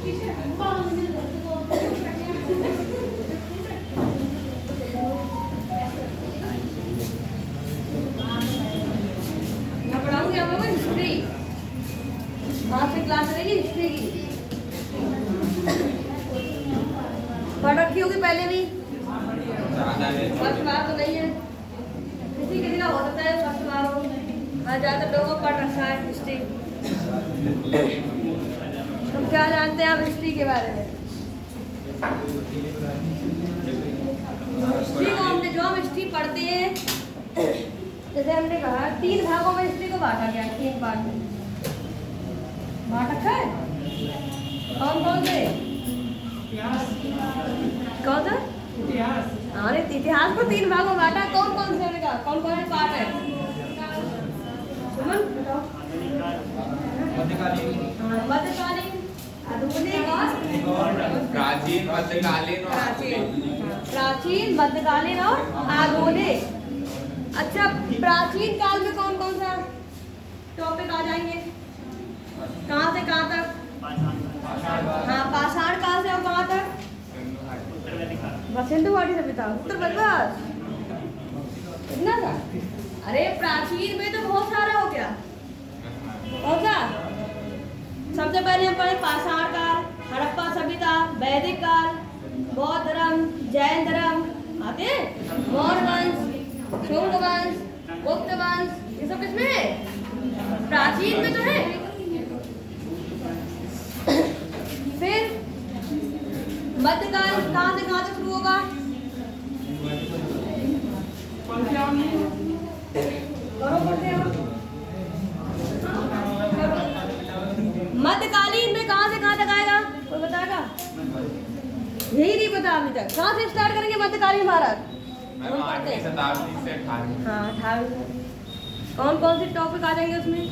पढ़ाऊंगी आप लोगों को हिस्ट्री। वहाँ से क्लास रहेगी हिस्ट्री की। पढ़ रखी होगी पहले भी, फर्स्ट बार तो नहीं है, किसी किसी का हो सकता है फर्स्ट बार हो। हाँ, ज़्यादातर लोगों को पढ़ रखा है हिस्ट्री। तुम क्या जानते हैं आप हिस्ट्री के बारे में? हिस्ट्री को हमने जो हम हिस्ट्री पढ़ते हैं, जैसे हमने कहा 3 भागों में हिस्ट्री को बांटा गया है, 3 पार्ट में बांट रखा है। कौन कौन से? कौन सा? इतिहास। अरे इतिहास को 3 भागों में बांटा। कौन कौन से हमने कहा? कौन कौन से पार्ट है? सुमन बताओ। मध्यकालीन, आधुनिक और प्राचीन, मध्यकालीन और प्राचीन, मध्यकालीन और आधुनिक। अच्छा, प्राचीन काल में कौन कौन सा टॉपिक आ जाएंगे? कहाँ से कहाँ तक? हाँ, पाषाण काल से और कहाँ तक? बस सिंधु घाटी से बताओ। उत्तर बस इतना था? अरे प्राचीन में तो बहुत सारा हो गया। कौन सा? सबसे पहले हम पढ़े पाषाण काल, हड़प्पा सभ्यता, वैदिक काल, बौद्ध धर्म, जैन धर्म आते हैं, मौर्य वंश, शुंग वंश, गुप्त वंश, ये सब किसमें है? प्राचीन में तो है। फिर मध्यकाल कहाँ से कहाँ तक शुरू होगा? मध्यकालीन में कहाँ से कहाँ तक आएगा? कोई बताएगा? यही नहीं पता अभी तक। कहाँ से स्टार्ट करेंगे मध्यकालीन भारत? 8वीं शताब्दी से 18वीं। हाँ, 18वीं। कौन कौन से टॉपिक आ जाएंगे उसमें?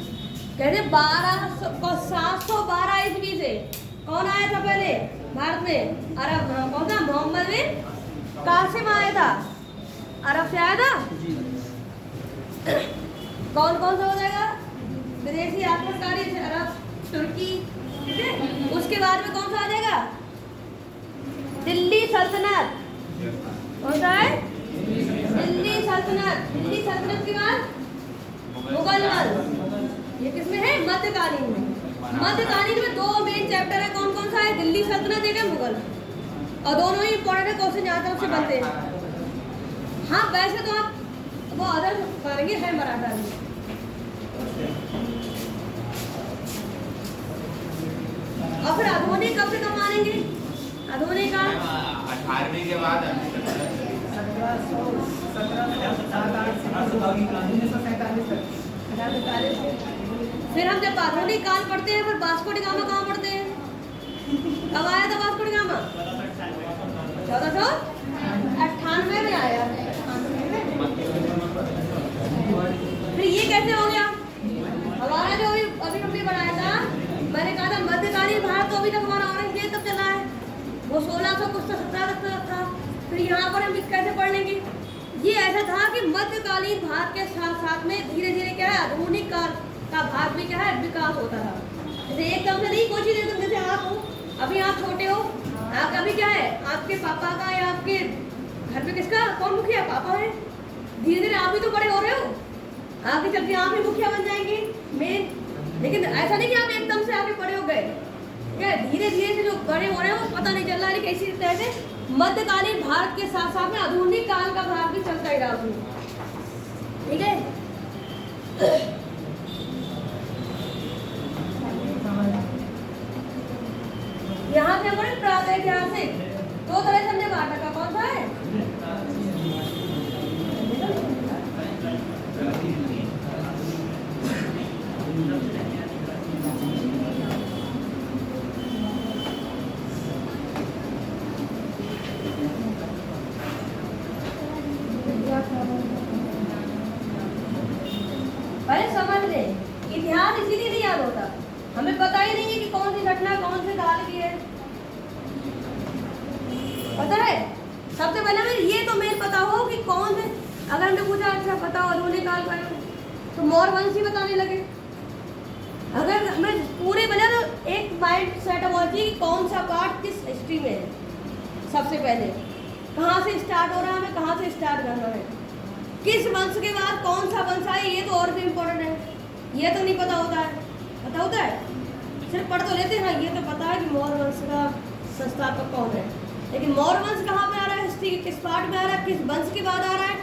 कहते 712 ईस्वी से कौन आया था पहले भारत में? अरब। कौन था? मोहम्मद बिन कासिम आया था, अरब से आया था। कौन कौन सा हो जाएगा? विदेशी आक्रमणकारी से अरब, तुर्की, ठीक है। उसके बाद में कौन सा आ जाएगा? दिल्ली सल्तनत। कौन सा है? दिल्ली सल्तनत। दिल्ली सल्तनत के बाद मुगल वंश। ये किसमें है? मध्यकालीन में। मध्यकालीन में 2 मेन चैप्टर है। कौन कौन सा है? दिल्ली सल्तनत एक है, मुगल। और दोनों ही इंपॉर्टेंट है, क्वेश्चन यहाँ तक से बनते हैं। हाँ, वैसे तो आप वो अदर करेंगे, है मराठा में। और फिर आधुनिक कब से कब मानेंगे? आधुनिक का 18वीं के बाद फिर हम जब आधुनिक काल पढ़ते हैं, फिर वास्को डी गामा कहाँ पढ़ते हैं? कब आया था वास्को डी गामा? 1498 में आया। फिर ये कैसे हो गया? हमारा जो अभी हमने बनाया था, मैंने कहा था मध्यकालीन भारत तो अभी तक हमारा औरंगजेब तक चला है, वो 1600 कुछ तो 17 तक था। फिर यहाँ पर हम कैसे पढ़ लेंगे? ये ऐसा था कि मध्यकालीन भारत के साथ साथ में धीरे धीरे क्या है, आधुनिक काल का भाग भी क्या है, विकास होता था। जैसे एकदम से नहीं कोई चीज एकदम, जैसे आप हो, अभी आप छोटे हो, आप अभी क्या है, आपके पापा का या आपके घर पे किसका कौन मुखिया? पापा है। धीरे धीरे आप भी तो बड़े हो रहे हो, आगे चलते आप भी मुखिया बन जाएंगे मेन। लेकिन ऐसा नहीं कि आप एकदम से आगे बड़े हो गए, क्या धीरे धीरे से जो बड़े हो रहे हैं वो पता नहीं चल रहा है। लेकिन इसी तरह से मध्यकालीन भारत के साथ साथ में आधुनिक काल का भाग भी चलता ही रहा उसमें, ठीक है। यहाँ से हमारे प्रागैतिहासिक 2 तरह से हमने बांटा था। कौन सा है? पहले समझ ले, इतिहास इसीलिए नहीं याद होता, हमें पता ही नहीं है कि कौन सी घटना कौन से काल की है। पता है, सबसे पहले हमें ये तो मेन पता हो कि कौन से, अगर हमने पूछा अच्छा पता हो आधुनिक काल का तो मौर्य वंश ही बताने लगे। अगर हमें पूरे बना तो एक माइंड सेट होना चाहिए कि कौन हिस्ट्री में है। सबसे पहले कहाँ से स्टार्ट हो रहा है, हमें कहाँ से स्टार्ट करना है, किस वंश के बाद कौन सा वंश आया, ये तो और भी इम्पोर्टेंट है। ये तो नहीं पता होता है, पता होता है, सिर्फ पढ़ तो लेते हैं। ये तो पता है कि मौर्य वंश का संस्थापक कौन है, लेकिन मौर्य वंश कहाँ पे आ रहा है, हिस्ट्री के किस पार्ट में आ रहा है, किस वंश के बाद आ रहा है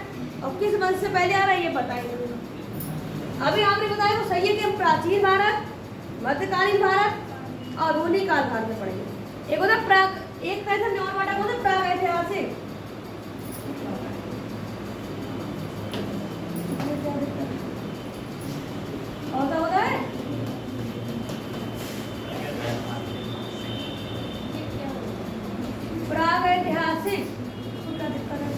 और किस वंश से पहले आ रहा है, ये पता ही नहीं। अभी आपने बताया वो सही है कि हम प्राचीन भारत, मध्यकालीन भारत और आधुनिक काल भारत में पढ़ेंगे। एक होता प्राग, एक पैसा हमने और बांटा होता प्राग ऐतिहासिक, और क्या होता है प्राग ऐतिहासिक। क्या दिक्कत है?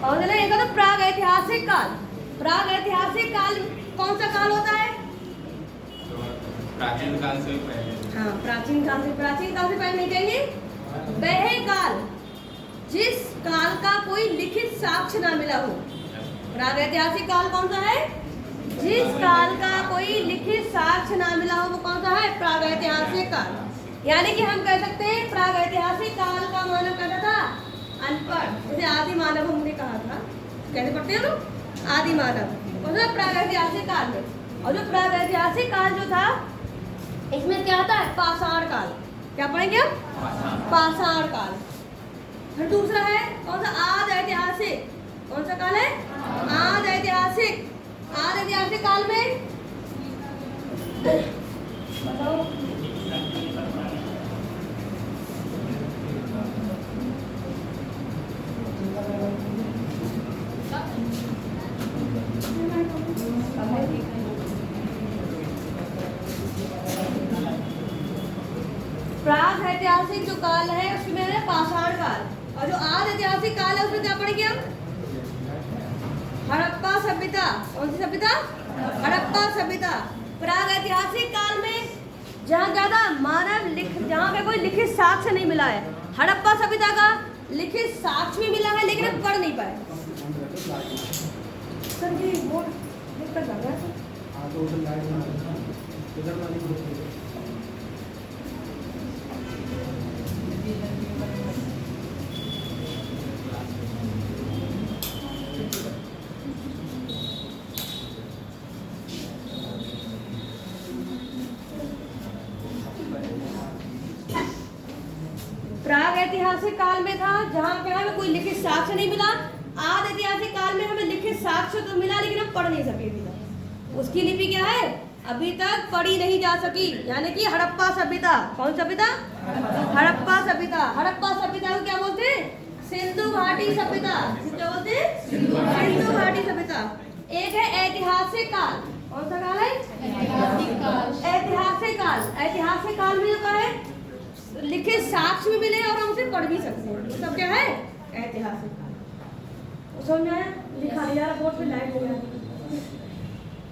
और एक होता प्राग ऐतिहासिक काल। प्राग ऐतिहासिक काल कौन सा काल होता है? प्राचीन काल से पहले। हाँ, प्राचीन काल से पहले नहीं कहेंगे, वह काल जिस काल का कोई लिखित साक्ष्य ना मिला हो। प्राग ऐतिहासिक काल कौन सा है? जिस काल का कोई लिखित साक्ष्य ना मिला हो वो कौन सा है? प्राग ऐतिहासिक काल। यानी कि हम कह सकते हैं प्राग ऐतिहासिक काल का मानव कहता था अनपढ़, जैसे आदि मानव हमने कहा था, कैसे पढ़ते हैं लोग? आदि मानव और प्राग ऐतिहासिक काल में। और जो प्राग ऐतिहासिक काल जो था इसमें क्या आता है? पाषाण काल। क्या पढ़ेंगे हम? पाषाण काल। फिर दूसरा है कौन सा? आदि ऐतिहासिक। कौन सा काल है? आदि ऐतिहासिक। आदि ऐतिहासिक काल में बताओ प्राग ऐतिहासिक जो काल है उसमें है पाषाण काल, और जो आदि ऐतिहासिक काल है उसमें क्या पढ़ेंगे हम? हड़प्पा सभ्यता। कौन सी सभ्यता? हड़प्पा सभ्यता। प्राग ऐतिहासिक काल में जहाँ ज्यादा मानव जहाँ पे कोई लिखित साक्ष्य नहीं मिला है। हड़प्पा सभ्यता का लिखित साक्ष्य भी मिला है लेकिन हम पढ़ नहीं पाए। सर जी बोर्ड दिक्कत लग रहा है। प्राग ऐतिहासिक काल में था जहाँ पे हमें कोई लिखित साक्ष्य नहीं मिला। आदि ऐतिहासिक काल में हमें लिखित साक्ष्य तो मिला लेकिन हम पढ़ नहीं सके अभी। उसकी लिपि क्या है? अभी तक पढ़ी नहीं जा सकी, यानी कि हड़प्पा सभ्यता। कौन सभ्यता? हड़प्पा सभ्यता। हड़प्पा सभ्यता को क्या बोलते हैं? सिंधु घाटी सभ्यता। क्या बोलते हैं? सिंधु घाटी सभ्यता। एक है ऐतिहासिक काल। कौन सा काल है? ऐतिहासिक काल। ऐतिहासिक काल। ऐतिहासिक काल में जो है लिखित साक्ष्य भी मिले और हम उसे पढ़ भी सकते हैं, तो सब क्या है? ऐतिहासिक काल। समझ में आया? लिखा लिया बोर्ड पे, लाइट नहीं आ रही,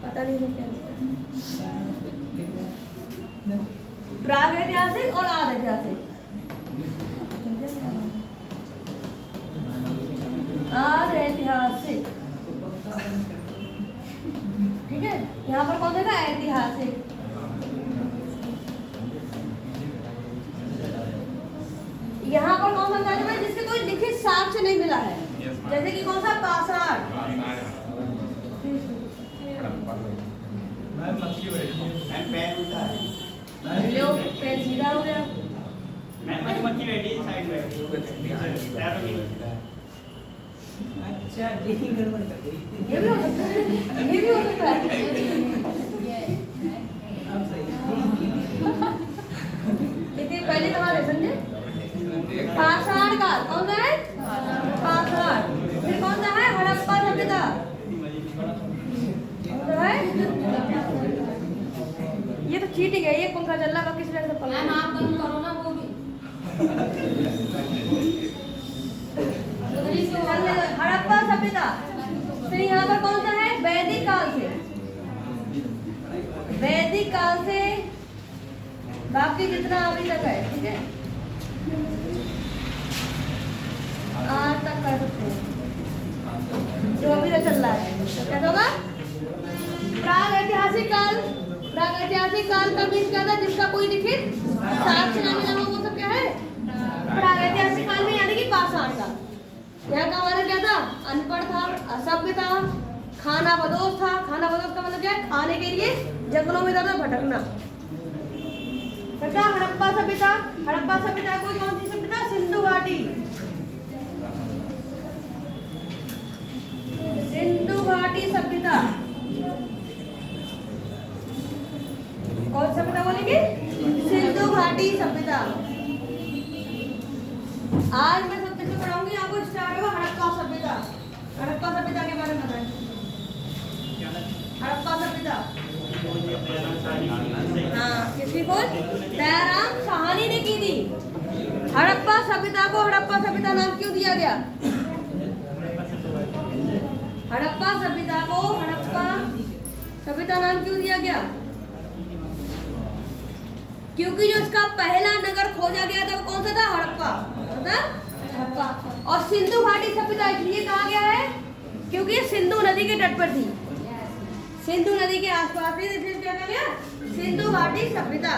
पता नहीं क्या। प्राग ऐतिहासिक और आदि ऐतिहासिक। आदि ऐतिहासिक, ठीक है। यहाँ पर कौन देगा? ऐतिहासिक। यहाँ पर कौन सा है जिसके कोई लिखित साक्ष्य नहीं मिला है? जैसे कि कौन सा? पाषाण। पेन सीधा हो गया। अच्छा, यही गड़बड़ कर गई। ये भी हो सकता है, ये भी हो सकता है। देखिए पहले कहाँ है समझे? पाषाण काल। कौन सा है? पाषाण। फिर कौन सा है? हड़प्पा सभ्यता। कौन सा है? ये तो चीटिंग है, ये पंखा चल रहा है, किसी तरह से पंखा आप बंद करो ना वो भी। हड़प्पा सभ्यता। फिर यहाँ पर कौन सा है? वैदिक काल से। वैदिक काल से बाकी जितना अभी तक है, ठीक है, आज तक कर सकते हैं जो अभी तक चल रहा है। है। क्या होगा? प्राग ऐतिहासिक काल। प्राग ऐतिहासिक काल का बीच क्या था? जिसका कोई लिखित साक्ष्य ना मिला हो, वो सब क्या है? प्राग ऐतिहासिक काल में, यानी कि पाषाण काल। यहाँ का हमारा क्या था? अनपढ़ था, असभ्य था, खाना बदोश था। खाना बदोश का मतलब क्या है? खाने के लिए जंगलों में ज्यादा भटकना। हड़प्पा सभ्यता। हड़प्पा सभ्यता को कौन सी सभ्यता? सिंधु घाटी। सिंधु घाटी सभ्यता। कौन सी सभ्यता बोलेंगे? सिंधु घाटी सभ्यता। आज मैं सबसे पहले पढ़ाऊंगी आपको, स्टार्ट होगा हड़प्पा सभ्यता। हड़प्पा सभ्यता के बारे में बताएं। हड़प्पा सभ्यता, हाँ, किसकी खोज? दयाराम साहनी ने की थी। हड़प्पा सभ्यता को हड़प्पा सभ्यता नाम क्यों दिया गया? हड़प्पा सभ्यता को हड़प्पा सभ्यता नाम क्यों दिया गया? क्योंकि जो इसका पहला नगर खोजा गया था वो कौन सा था? हड़प्पा। हड़प्पा। और सिंधु घाटी सभ्यता इसलिए कहा गया है क्योंकि ये सिंधु नदी के तट पर थी। सिंधु नदी के आसपास ही इसलिए क्या कहा गया? सिंधु घाटी सभ्यता।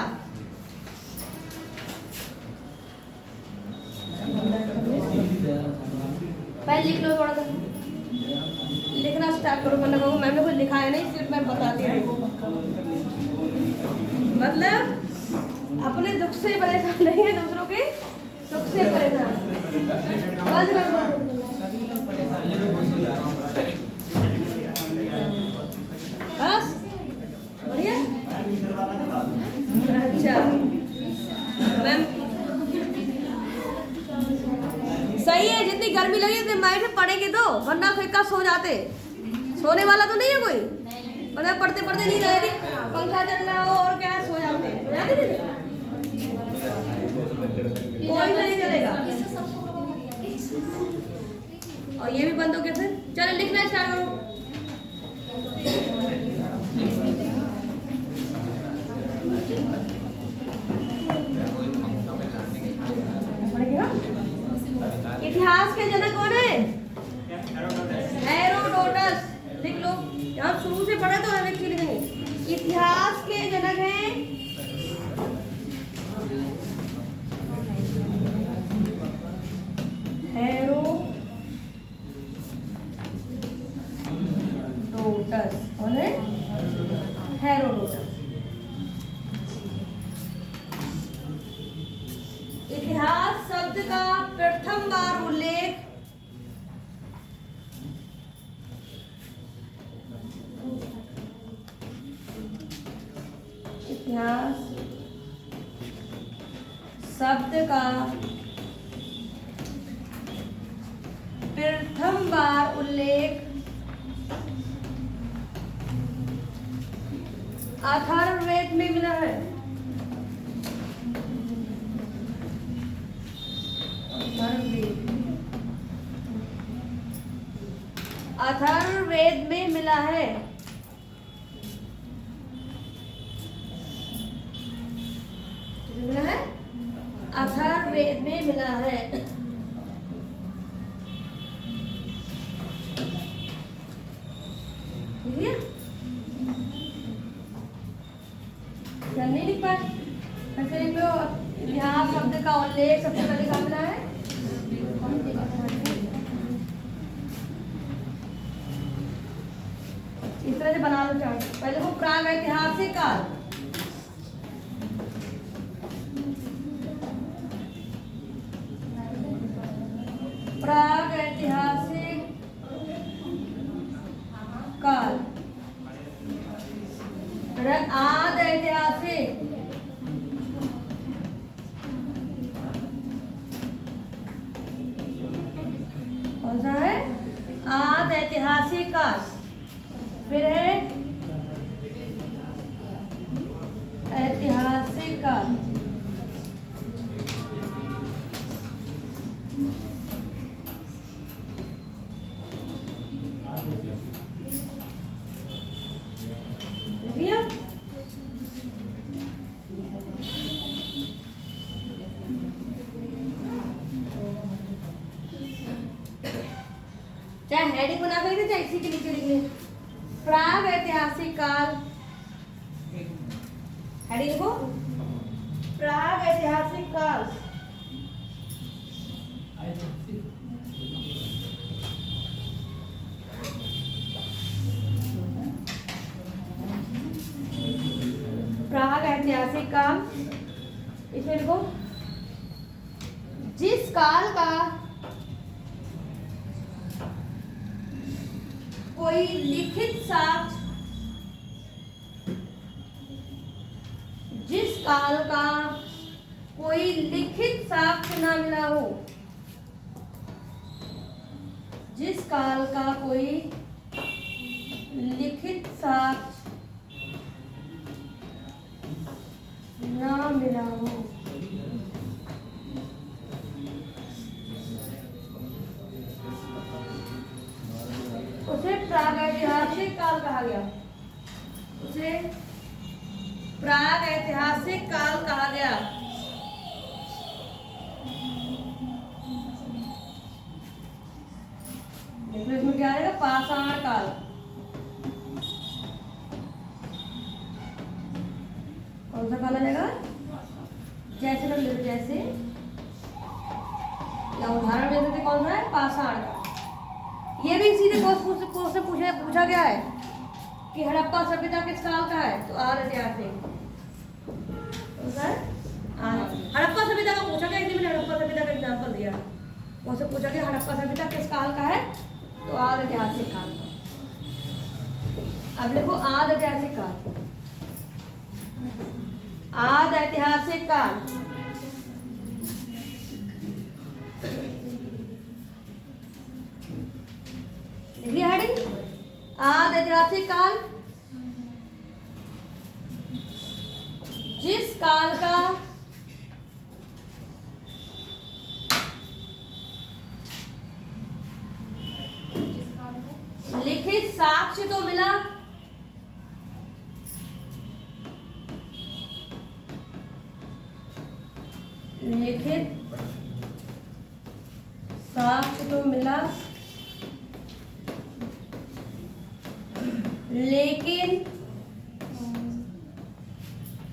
पहले लिख लो, थोड़ा सा लिखना स्टार्ट करो, वरना कहूँ मैंने कुछ लिखा है नहीं, सिर्फ मैं बताती हूँ। मतलब अपने दुख से परेशान नहीं है, दूसरों के सुख से परेशान। बस बढ़िया। अच्छा मैम, सही है। जितनी गर्मी लगी उतनी माइंड से पढ़ेंगे तो, वरना फिर का सो जाते। सोने वाला तो नहीं है कोई? मतलब पढ़ते पढ़ते नींद आ रही, पंखा चल रहा हो और क्या, सो जाते। कोई नहीं चलेगा। और ये भी बंद हो गया। फिर चलो लिखना स्टार्ट करो। इतिहास के जनक कौन है? हेरोडोटस। लिख लो, यहाँ शुरू से पढ़ा तो लिख लेंगे। इतिहास के जनक हैं हेरोडोटस। कौन है? हेरोडोटस। इतिहास शब्द का प्रथम बार उल्लेख इतिहास शब्द का प्रथम बार उल्लेख अथर्ववेद में मिला है। अथर्ववेद में मिला है। मिला है, अथर्ववेद में मिला है। नहीं लिख पाए? कैसे लिख लो? इतिहास शब्द का उल्लेख सबसे पहले कहाँ मिला है? इस तरह से बना लो चार्ट। पहले वो प्राग ऐतिहासिक काल। प्राग ऐतिहासिक काल। आद ऐतिहासिक। कौन सा है? आद ऐतिहासिक काल। फिर है ऐतिहासिक काल। चाहे हेडिंग बना कर लिखे चाहे इसी के नीचे लिख ले। प्राग ऐतिहासिक काल, हेडिंग लिखो प्राग ऐतिहासिक काल। प्राग ऐतिहासिक काल, इसमें लिखो जिस काल का कोई लिखित साक्ष्य, जिस काल का कोई लिखित साक्ष्य ना मिला हो, जिस काल का कोई लिखित साक्ष्य ना मिला हो, उसे प्रागैतिहासिक काल कहा गया। उसे प्रागैतिहासिक काल कहा गया। देखो इसमें क्या आएगा, पाषाण काल। कौन सा काल आएगा? जैसे लोग ले, जैसे या उदाहरण दे सकते कौन सा है, पाषाण काल। ये भी सीधे क्वेश्चन पूछा गया है कि हड़प्पा सभ्यता किस काल का है, तो आर ऐतिहासिक हड़प्पा सभ्यता का पूछा गया, इसलिए मैंने हड़प्पा सभ्यता का एग्जाम्पल दिया। उससे पूछा गया हड़प्पा सभ्यता किस काल का है, तो आद ऐतिहासिक काल। अब देखो आद ऐतिहासिक काल, आद ऐतिहासिक काल। देखिए हेडिंग आद ऐतिहासिक काल, जिस काल का लिखित साक्ष्य तो मिला, लिखित साक्ष्य तो मिला, लेकिन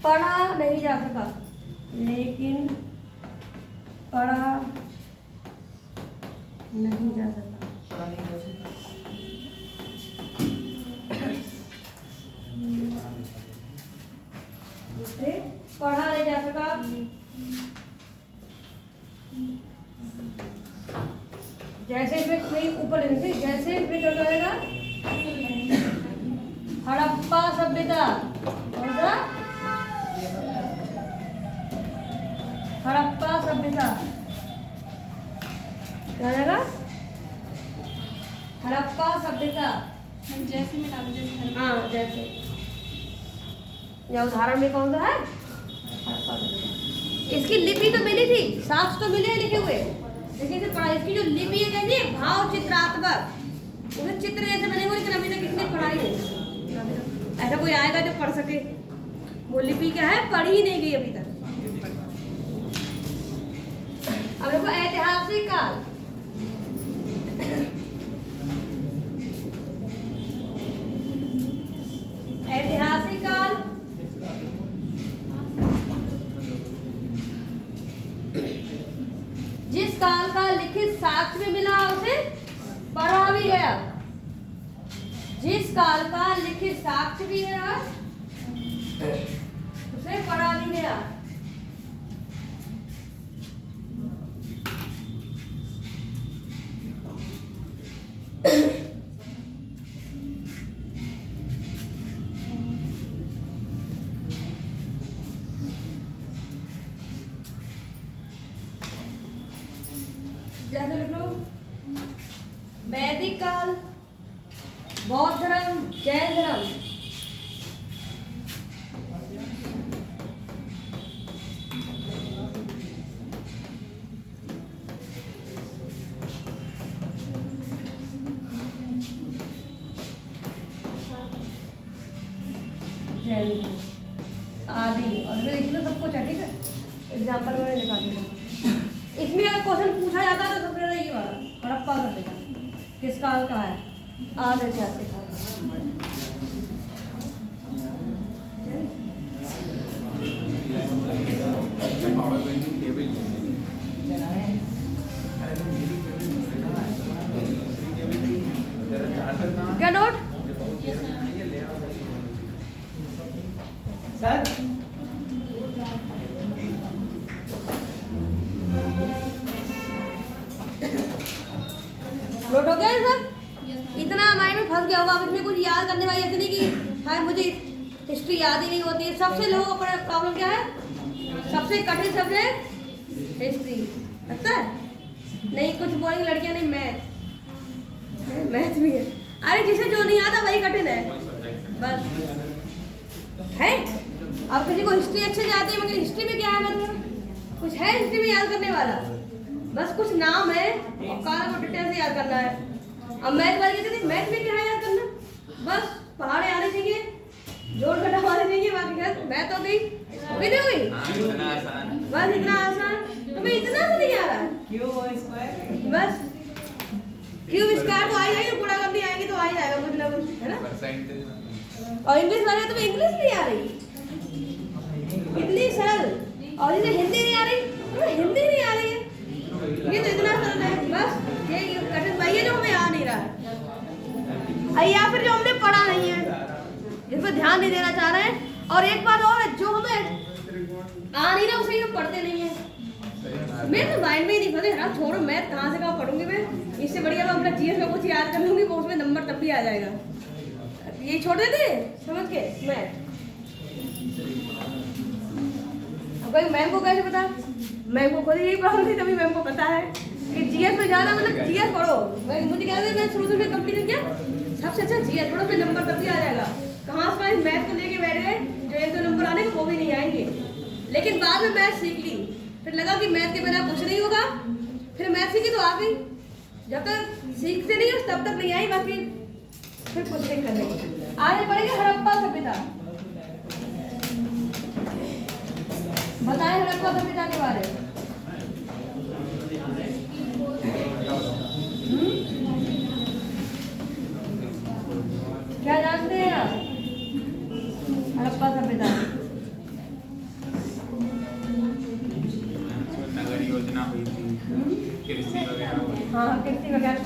पढ़ा नहीं जा सका, लेकिन पढ़ा नहीं जा सका। दूसरे पढ़ा नहीं जा सका, जैसे इसमें नहीं ऊपर लेने से, जैसे इसमें क्या करेगा, हड़प्पा सभ्यता, कौन सा, हड़प्पा सभ्यता क्या रहेगा, हड़प्पा सभ्यता। जैसे में डालो, जैसे हाँ जैसे, या उदाहरण में कौन सा है, हड़प्पा सभ्यता। इसकी लिपि तो मिली थी, साक्ष्य तो मिले लिखे हुए, लेकिन इसे पढ़ा, इसकी जो लिपि है कैसी है, भाव चित्रात्मक, उसे चित्र जैसे बने हुए, लेकिन अभी तक किसने पढ़ाई नहीं। ऐसा कोई आएगा जो पढ़ सके, वो लिपि क्या है, पढ़ी ही नहीं गई अभी तक। अब देखो ऐतिहासिक काल, ऐतिहासिक काल जिस काल का लिखित साक्ष्य भी मिला उसे पढ़ा भी गया, जिस काल का लिखित साक्ष्य भी है उसे पढ़ा भी गया। जैसे लिख लो वैदिक काल, बौद्ध धर्म, जैन धर्म। जैन आदि, और इसमें सब कुछ है, ठीक है, एग्जाम्पल मैंने दिखा दिया। इसमें अगर क्वेश्चन पूछा जाता है तो सबसे ज्यादा ये वाला हड़प्पा सभ्यता, किस काल का है? आध ऐतिहासिक काल। क्या नोट? सर नोट हो गया सर? इतना माइंड में फंस गया होगा, अब इसमें कुछ याद करने वाली ऐसे नहीं कि हाय मुझे हिस्ट्री याद ही नहीं होती है। सबसे लोगों का प्रॉब्लम क्या है? सबसे कठिन सब्जेक्ट हिस्ट्री लगता है। नहीं कुछ बोलेंगे लड़कियां, नहीं मैथ भी है। अरे जिसे जो नहीं आता वही कठिन है बस है। अब किसी को हिस्ट्री अच्छे से आती है मगर हिस्ट्री में क्या है, मतलब कुछ है हिस्ट्री में याद करने वाला? बस कुछ नाम है और काल को डिटेल से याद करना है। अब मैथ वाले कहते थे मैथ में क्या है याद करना? बस पहाड़े आने चाहिए, जोड़ घटा आने चाहिए, बाकी मैथ हो गई नहीं हुई। इतना आसान। बस इतना आसान, तुम्हें इतना तो नहीं आ रहा है। क्यों स्क्वायर बस क्यूब स्क्वायर तो आ ही जाएगी, गुणा करनी आएगी तो आ ही जाएगा कुछ ना कुछ, है ना। परसेंटेज और इंग्लिश वाले तुम्हें इंग्लिश नहीं आ रही इतनी सरल, और जिसे हिंदी नहीं आ रही तुम्हें हिंदी नहीं आ रही है। ये तो इतना सरल है, बस ये कठिन भाई है जो हमें आ नहीं रहा है, या फिर जो हमने पढ़ा नहीं है, जिस पर ध्यान नहीं देना चाह रहे हैं। और एक बात और है, जो हमें आ नहीं रहा उसे हम पढ़ते नहीं है। मेरे तो माइंड में ही नहीं पता यार, छोड़ो मैथ कहाँ से कहाँ पढ़ूंगी मैं, इससे बढ़िया मैं अपना जीएस में कुछ याद कर लूंगी, वो उसमें नंबर तब भी आ जाएगा। ये छोड़ देते समझ के मैथ। अब कोई मैम को कैसे पता? मैम को खुद यही प्रॉब्लम थी, तभी मैम को पता है कि जीएस में जाना मतलब जीएस पढ़ो। मुझे क्या मैं शुरू से कंप्लीट किया, सबसे अच्छा जीएस पढ़ो, फिर नंबर तब भी आ जाएगा। कहाँ से मैथ को लेके बैठ गए, जो एक दो नंबर आने को वो भी नहीं आएंगे। लेकिन बाद में मैथ सीख ली, फिर लगा कि मैथ के बिना कुछ नहीं होगा, फिर मैथ सीखी तो आ गई। जब तक सीखते नहीं हो तब तक नहीं आई, बाकी फिर कुछ नहीं करने। आगे पढ़ेंगे हड़प्पा सभ्यता। बताएं हड़प्पा सभ्यता के बारे में। क्या जानते हैं आप हड़प्पा सभ्यता? नगर योजना हुई थी, कृषि वगैरह हुई, हाँ कृषि वगैरह,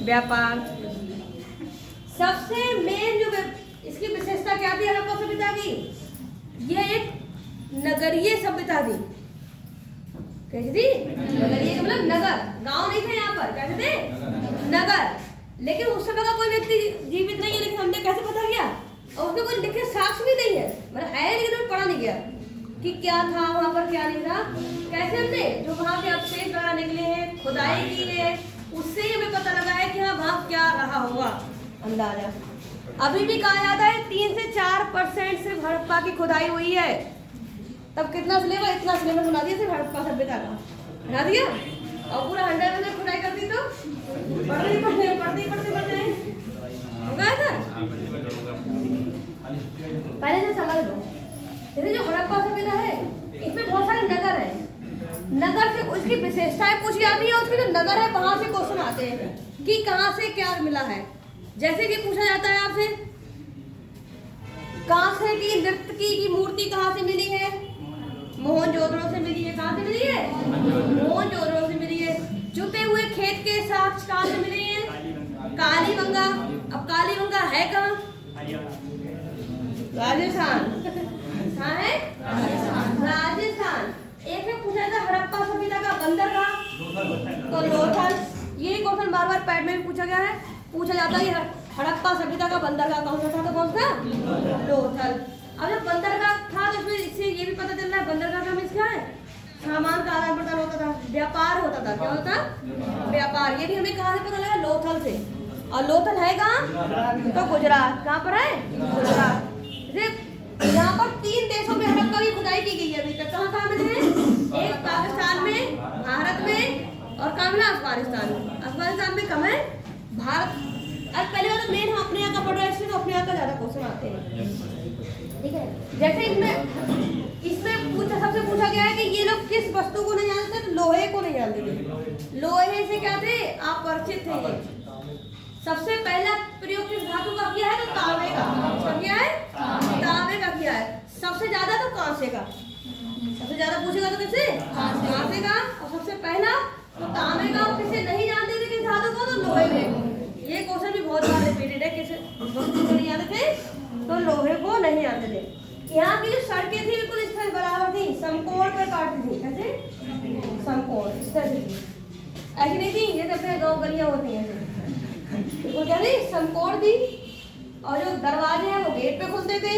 व्यापार। सबसे मेन जो इसकी विशेषता क्या थी हड़प्पा सभ्यता की? यह एक नगरीय सभ्यता थी। कैसी थी? नगरीय का मतलब नगर, गांव नहीं थे यहाँ पर, कैसे थे? नगर। लेकिन उस समय का कोई व्यक्ति जीवित नहीं है, लेकिन हमने कैसे पता किया? और उसमें कोई लिखे साक्ष्य भी नहीं है, मतलब है लेकिन पढ़ा नहीं गया कि क्या था वहाँ पर क्या नहीं था। कैसे हमने जो वहाँ के अवशेष वगैरह निकले हैं, खुदाई की है, उससे ही हमें पता लगा है कि हाँ वहाँ क्या रहा होगा अंदाजा। अभी भी कहा जाता है 3 से 4% सिर्फ हड़प्पा की खुदाई हुई है। तब कितना सिलेबस, इतना सिलेबस बना दिया सिर्फ हड़प्पा सभ्यता का, बना दिया। और पूरा 100% खुदाई करती तो पढ़ते हो गया था। पहले से समझ लो, जैसे जो हड़प्पा सभ्यता है इसमें बहुत सारे नगर हैं। नगर से उसकी विशेषताएं पूछी जाती है, उसके जो नगर है वहां से क्वेश्चन आते हैं कि कहाँ से क्या मिला है। जैसे कि पूछा जाता है आपसे कांसे की नर्तकी की मूर्ति कहाँ से मिली है? मोहनजोदड़ो से मिली है। कहाँ से मिली है? मोहनजोदड़ो से मिली है। जुते हुए खेत के साक्ष्य कहाँ से मिले हैं? कालीबंगा। अब कालीबंगा है कहाँ? राजस्थान। कहाँ है? राजस्थान। एक में पूछा था हड़प्पा सभ्यता का बंदर कहाँ? तो लोथल। यही क्वेश्चन बार बार पैड में भी पूछा गया है। पूछा जाता है कि हड़प्पा सभ्यता का बंदरगाह कौन सा था? तो कौन सा? लोथल। अब जब बंदरगाह था तो इसमें इससे ये भी पता चल रहा है बंदरगाह का मीन्स क्या है? सामान का आदान प्रदान होता था, व्यापार होता था। क्या होता? व्यापार। ये भी हमें कहाँ से पता लगा? लोथल से। और लोथल है कहाँ? तो गुजरात। कहाँ पर है? गुजरात। यहाँ पर 3 देशों में हड़प्पा की खुदाई की गई है अभी तक। कहाँ कहाँ मिले हैं? एक पाकिस्तान में, भारत में, और कहाँ मिला? अफगानिस्तान में। अफगानिस्तान में कम है, भारत। अब पहले वाला मेन हम अपने यहाँ का पढ़ रहे हैं, तो अपने यहाँ का ज्यादा क्वेश्चन आते हैं, ठीक है। जैसे इसमें सबसे पूछा गया है कि ये लोग किस वस्तु को नहीं जानते? तो लोहे को नहीं जानते थे। लोहे से क्या थे? अपरिचित थे। सबसे पहला प्रयोग किस धातु का किया है? तो तांबे का। क्या किया है? तांबे का किया है। सबसे ज्यादा तो कांसे का। सबसे ज्यादा पूछेगा तो किससे? कांसे का। और सबसे पहला तो तांबे का। किसे नहीं जानते थे किस धातु को? तो लोहे को। ये क्वेश्चन भी बहुत बार रिपीटेड है। किसे नहीं जानते थे? तो लोहे को नहीं जानते थे। यहाँ की जो सड़कें थी बिल्कुल इस तरह बराबर थी, समकोण पर काटती थी। कैसे? समकोण इस तरह से थी। ऐसी नहीं थी जैसे अपने गाँव गलियाँ होती हैं, बिल्कुल क्या थी? समकोण थी। और जो दरवाजे हैं वो गेट पे खुलते थे।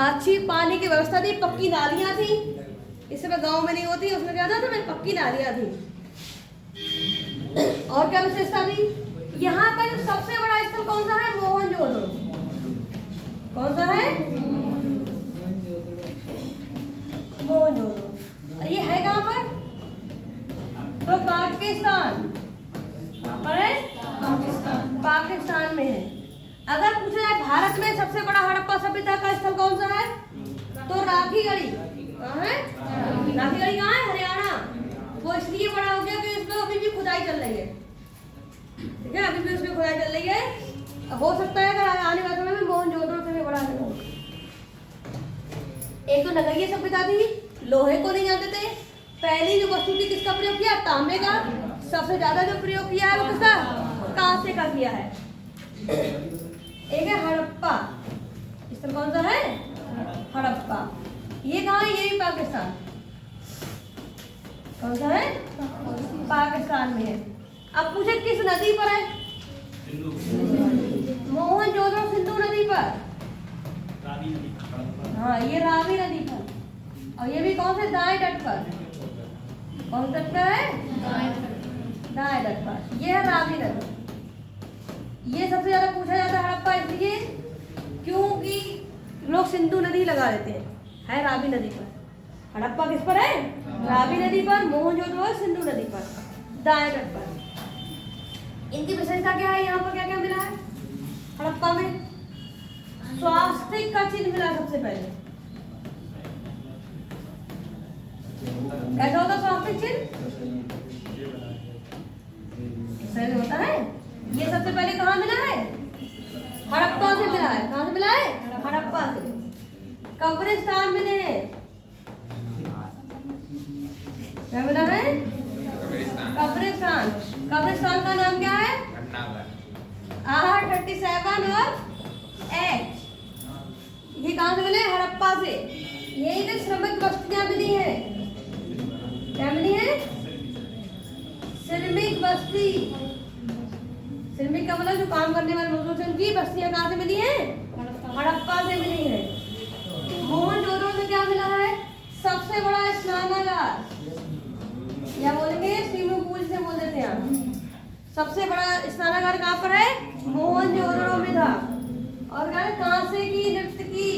अच्छी पानी की व्यवस्था थी, पक्की नालियाँ थी। इस समय गाँव में नहीं होती, उसमें क्या था? तो पक्की नालियाँ थी। और क्या विशेषता थी? यहाँ का जो सबसे बड़ा स्थल कौन सा है? मोहनजोदड़ो। कौन सा है? मोहनजोदड़ो। ये है कहाँ पर? तो पाकिस्तान। कहाँ पर है? पाकिस्तान में है। अगर पूछा जाए भारत में सबसे बड़ा हड़प्पा सभ्यता का स्थल कौन सा है? तो राखीगढ़ी। कहाँ है? राखीगढ़ी कहाँ है? हरियाणा। वो इसलिए बड़ा हो गया कि इसमें अभी भी खुदाई चल रही है। ठीक है, अभी भी उसमें खुदाई चल रही है। हो सकता है अगर आने वाले समय में मोहनजोदड़ो से भी बड़ा हो। एक तो नगरीय सभ्यता थी, लोहे को नहीं जानते थे। पहली जो वस्तु थी किसका प्रयोग किया? तांबे का। सबसे ज्यादा जो प्रयोग किया है वो किसका? कांसे का किया है। एक है हड़प्पा। इसमें कौन सा है? हड़प्पा। ये कहाँ है? ये भी पाकिस्तान। कौन सा है? पाकिस्तान में है। अब पूछे किस नदी पर है? मोहनजोदड़ो सिंधु नदी पर। हाँ, ये रावी नदी पर। और ये भी कौन से? दाएं तट पर। कौन तट पर है? दाएं तट पर। ये है रावी नदी। ये सबसे ज्यादा पूछा जाता है हड़प्पा इसलिए क्योंकि लोग सिंधु नदी लगा देते हैं। है रावी नदी पर। हड़प्पा किस पर है? रावी नदी पर। मोहनजोदड़ो सिंधु नदी पर, दाएं तट पर। इनकी विशेषता क्या है? यहाँ पर क्या क्या मिला है हड़प्पा में? स्वास्तिक का चिन्ह मिला सबसे पहले। कैसा होता स्वास्तिक चिन्ह? कैसे होता है? ये सबसे पहले कहाँ मिला है? हड़प्पा से मिला है। कहाँ से मिला है? हड़प्पा से। कब्रिस्तान मिले हैं। क्या मिला है? कब्रिस्तान। कब्रिस्तान का नाम क्या है? R37 और H। ये कहाँ से मिले? हड़प्पा से। यही तो श्रमिक बस्तियां मिली है। क्या मिली है? श्रमिक बस्ती। श्रमिक का मतलब जो काम करने वाले मजदूर थे उनकी बस्तियां कहाँ से मिली है? हड़प्पा से मिली है। मोहनजोदड़ो से क्या मिला है? सबसे बड़ा स्नानागार, या बोलेंगे स्विमिंग पूल से बोल देते हैं आप। सबसे बड़ा स्नानागार कहाँ पर है? मोहनजोदड़ो में था। और क्या है? कांसे की नर्तकी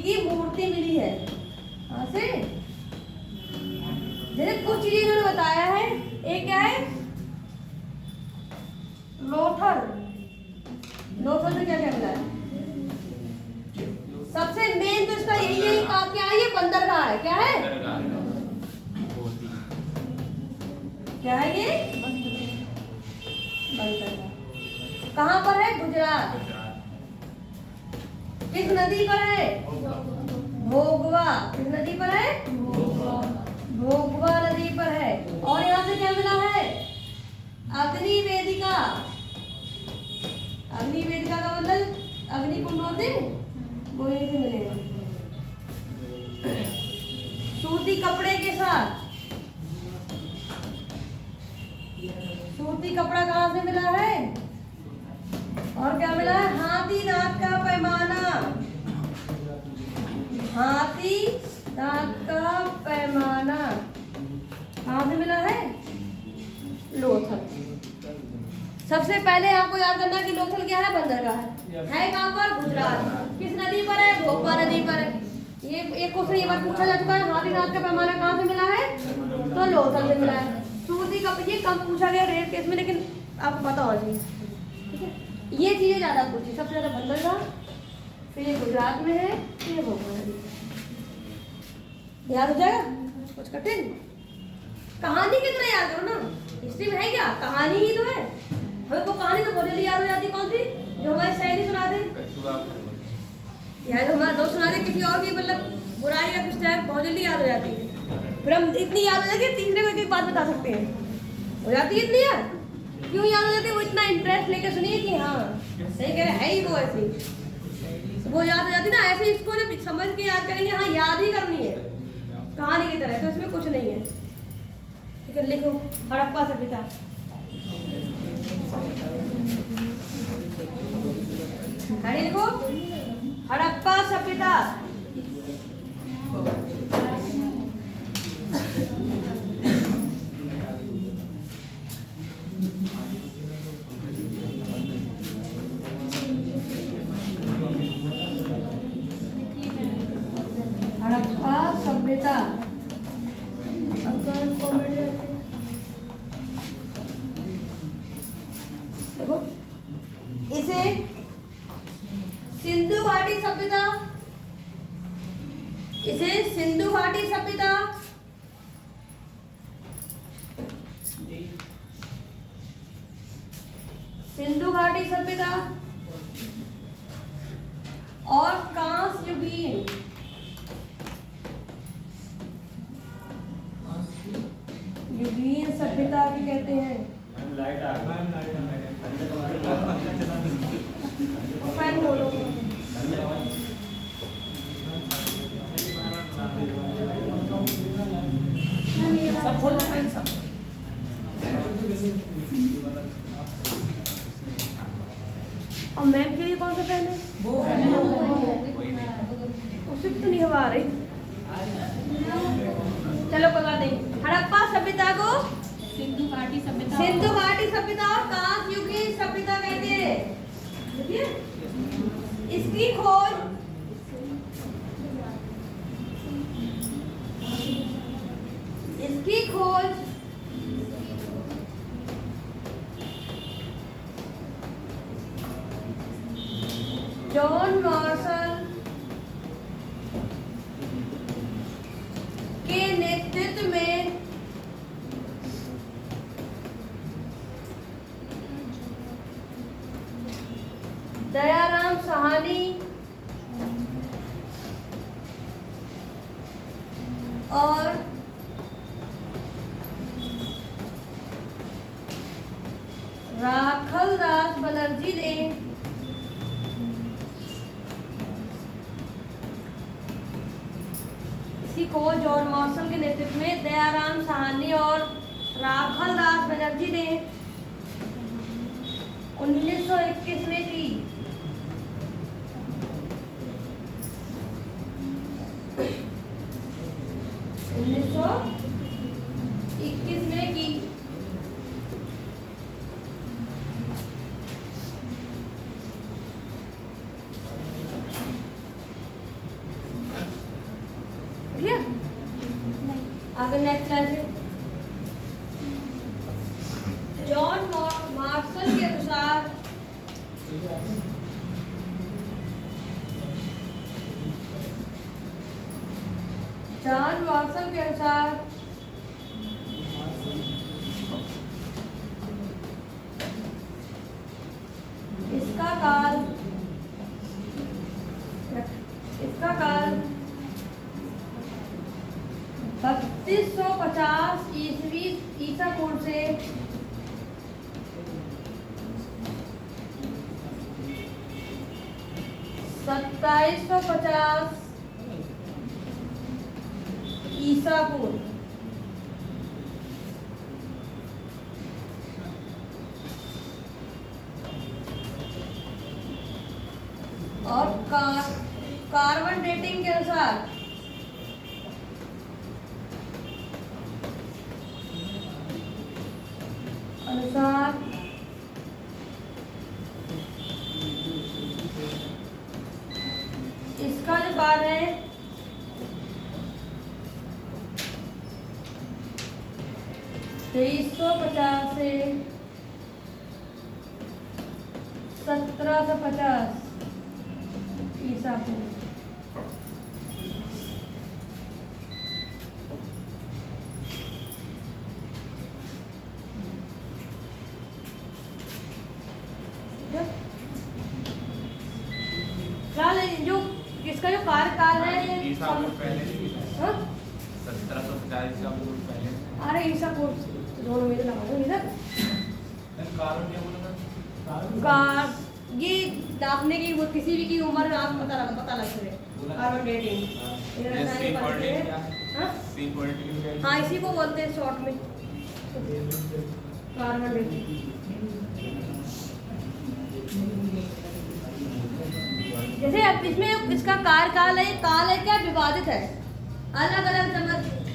की मूर्ति मिली है। कहाँ से? जैसे कुछ चीजें इन्होंने बताया है। एक क्या है? लोथल। लोथल में क्या क्या मिला है? सबसे मेन तो इसका यही है। क्या है? ये बंदरगाह है। क्या है? क्या है ये? बंदरगाह। कहाँ पर है? गुजरात। किस नदी पर है? भोगवा। किस नदी पर है? भोगवा नदी पर है। और यहाँ से क्या मिला है? अग्नि वेदिका। अग्नि वेदिका का मतलब अग्नि कुंड होते वो यहीं से मिलेगा। सूती कपड़े के साथ। सूती कपड़ा कहाँ से मिला है? और क्या मिला है? हाथी दांत का पैमाना। हाथी दांत का पैमाना कहाँ से मिला है? लोथल। सबसे पहले आपको याद करना कि लोथल क्या है? बंदरगाह है कहाँ पर? गुजरात। किस नदी पर है? भोगवा नदी पर है। ये एक क्वेश्चन ये बार पूछा जा चुका है। हाथी दांत का पैमाना कहाँ से मिला है? तो लोथल से मिला है। सूती का ये कम पूछा गया रेट केस में, लेकिन आपको पता होना चाहिए। ठीक है, ये चीजें ज्यादा पूछी। सबसे ज्यादा बंदरगाह, फिर ये गुजरात में है, फिर ये भोगवा नदी। याद हो जाएगा? कुछ कठिन कहानी की तरह याद करो ना। हिस्ट्री में है क्या? कहानी ही तो है। हमें वो कहानी तो बहुत जल्दी याद हो जाती है। कौन सी? जो हमारी शायरी सुना दे या जो हमारा दोस्त सुना दे, किसी और की मतलब बुराई या कुछ टाइम बहुत जल्दी याद हो जाती है। फिर हम इतनी याद हो जाती है, तीसरे को एक बात बता सकते हैं। हो जाती है इतनी याद। क्यों याद हो जाती है? वो इतना इंटरेस्ट लेके सुनिए कि हाँ सही कह रहे है ही वो ऐसी वो याद हो जाती है ना। ऐसे इसको जब समझ के याद करेंगे, हाँ याद ही करनी है कहानी की तरह, तो इसमें कुछ नहीं है। ठीक है, लिखो हड़प्पा सभ्यता। अरे लिखो हड़प्पा सभ्यता। हड़प्पा सभ्यता। देखो इसे सिंधु घाटी सभ्यता, इसे सिंधु घाटी सभ्यता, सिंधु घाटी सभ्यता और कांस्य युगीन युगीन सभ्यता भी कहते हैं। फैन बोलो। सब बोलो फैन सब। और मैम के लिए कौन सा फैन है? वो उससे तो नहीं हवा आ रही। चलो कोई बात नहीं। हड़प्पा सभ्यता को सिंधु घाटी सभ्यता, सिंधु घाटी सभ्यता और कांस्य युगीन सभ्यता कहते हैं। देखिए इसकी खोज जॉन मार्शल के नेतृत्व में दयाराम साहनी और राखल दास बनर्जी ने इसी को जॉन मार्शल के नेतृत्व में दयाराम साहनी और राखल दास बनर्जी ने 1921 में की। 1921 में की। आगे नेक्स्ट लाइन है। जॉन मार्शल के अनुसार इसका काल 3250 ईस्वी ईसा पूर्व से 2750 ईसा पूर्व और कार्बन डेटिंग के अनुसार इसका जो काल है 2350 से 1750 ईसा पूर्व। है ईसा को दोनों में लगा दो इधर। कारण क्या बोला था? कार ये नापने की वो किसी भी की उम्र आप पता लग सके। कार्बन डेटिंग इधर ये सारे C पढ़ते हैं। क्या है? हाँ C क्वालिटी क्या है? हाँ इसी को बोलते हैं शॉर्ट में कार्बन डेटिंग। जैसे अब इसमें इसका काल है क्या विवादित है, अलग अलग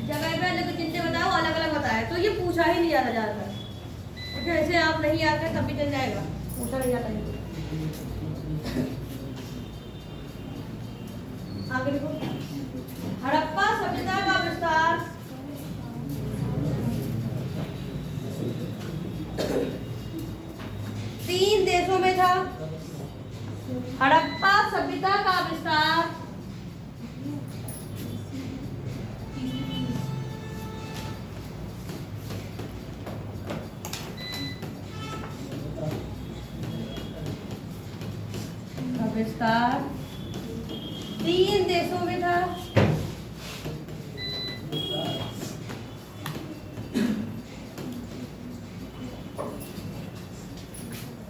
जगह पे अलग चिंते बताओ अलग अलग बताया, तो ये पूछा ही नहीं जाता ज्यादातर, क्योंकि ऐसे आप नहीं आते तब भी चल जाएगा, पूछा नहीं जाता है। आगे देखो, हड़प्पा सभ्यता का विस्तार 3 देशों में था। हड़प्पा सभ्यता का विस्तार विस्तार 3 देशों में था।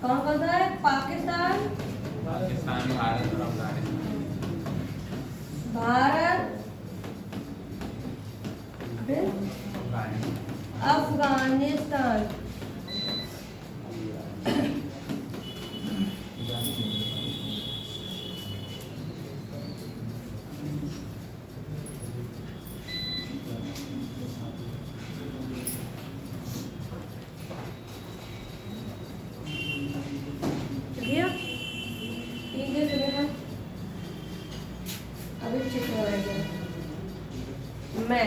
कौन कौन सा है? पाकिस्तान, पाकिस्तान, भारत और अफगानिस्तान। भारत, अफगानिस्तान। अभी चित्र हो रहा है मैं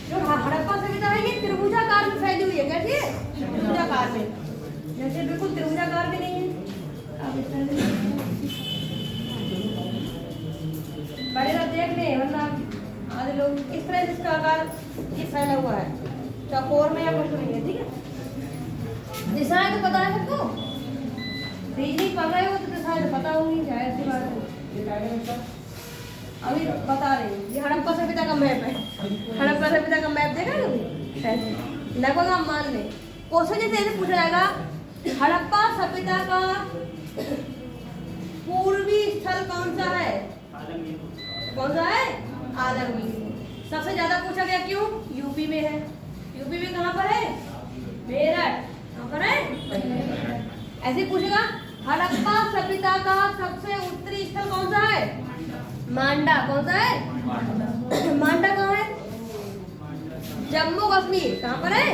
जो हड़प्पा सभ्यता है ये त्रिभुजाकार में फैली हुई है, कैसी है? त्रिभुजाकार में, जैसे बिल्कुल त्रिभुजाकार भी नहीं है। अब बड़े लोग देख ले वरना आधे लोग इस तरह जिसका आकार ये फैला हुआ है, चौकोर में या कुछ नहीं है, ठीक है। दिशाएं तो पता है सबको, रीजनिंग पढ़ रहे हो तो दिशाएं तो पता होंगी, जाहिर सी बात है। अभी बता रही हूँ, ये हड़प्पा सभ्यता का मैप है। हड़प्पा सभ्यता का मैप देखा कभी? लगभग आप मान लें, क्वेश्चन जैसे ऐसे पूछा जाएगा, हड़प्पा सभ्यता का पूर्वी स्थल कौन सा है? कौन सा है? आलमगीर। सबसे ज्यादा पूछा गया क्यों? यूपी में है। यूपी में कहाँ पर है? मेरठ। कहाँ पर है? ऐसे पूछेगा, हड़प्पा सभ्यता का सबसे उत्तरी स्थल कौन सा है? मांडा। कौन सा है? मांडा कहाँ है? जम्मू कश्मीर। कहाँ पर है?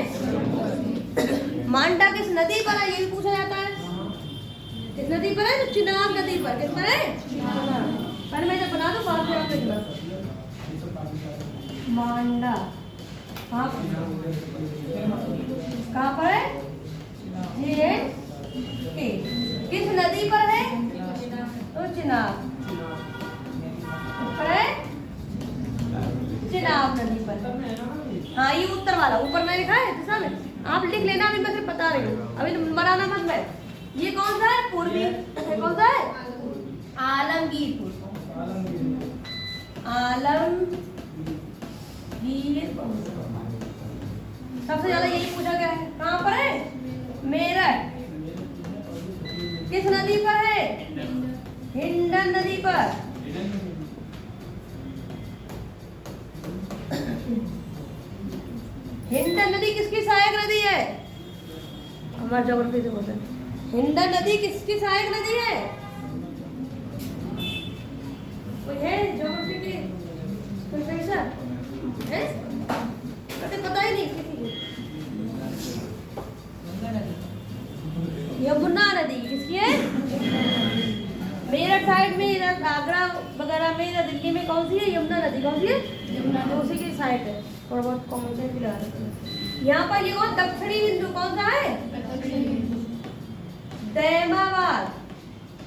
मांडा किस नदी पर है? ये भी पूछा जाता है। किस नदी पर है? तो चिनाब नदी पर। किस पर है? पहले मैं जब बना दूं बाद में आप लिखना। मांडा कहाँ पर है? ये किस नदी पर है? तो चिनाब पर है, चिनाब नदी पर। हाँ ये उत्तर वाला ऊपर में लिखा है दिशा में, आप लिख लेना, अभी मैं सिर्फ बता रही हूँ, अभी तो बनाना मत है। ये कौन सा है? पूर्वी। कौन सा है? आलमगीरपुर। आलमगीरपुर सबसे ज्यादा यही पूछा गया है। कहाँ पर है? मेरठ। किस नदी पर है? हिंडन नदी पर। हिंडन नदी किसकी सहायक नदी है? हमारे ज्योग्राफी से बोलते हैं, हिंडन नदी किसकी सहायक नदी है? कोई है ज्योग्राफी के प्रोफेसर है? पता ही नहीं किसी को। यमुना नदी किसकी है? मेरठ साइड में, इधर आगरा वगैरह में, इधर दिल्ली में कौन सी है? यमुना नदी। कौन सी है? यमुना। तो उसी की साइड है, थोड़ा बहुत कॉमेंट भी लगा सकते हैं। यहाँ पर ये कौन? दक्षिणी बिंदु कौन सा है? दैमाबाद।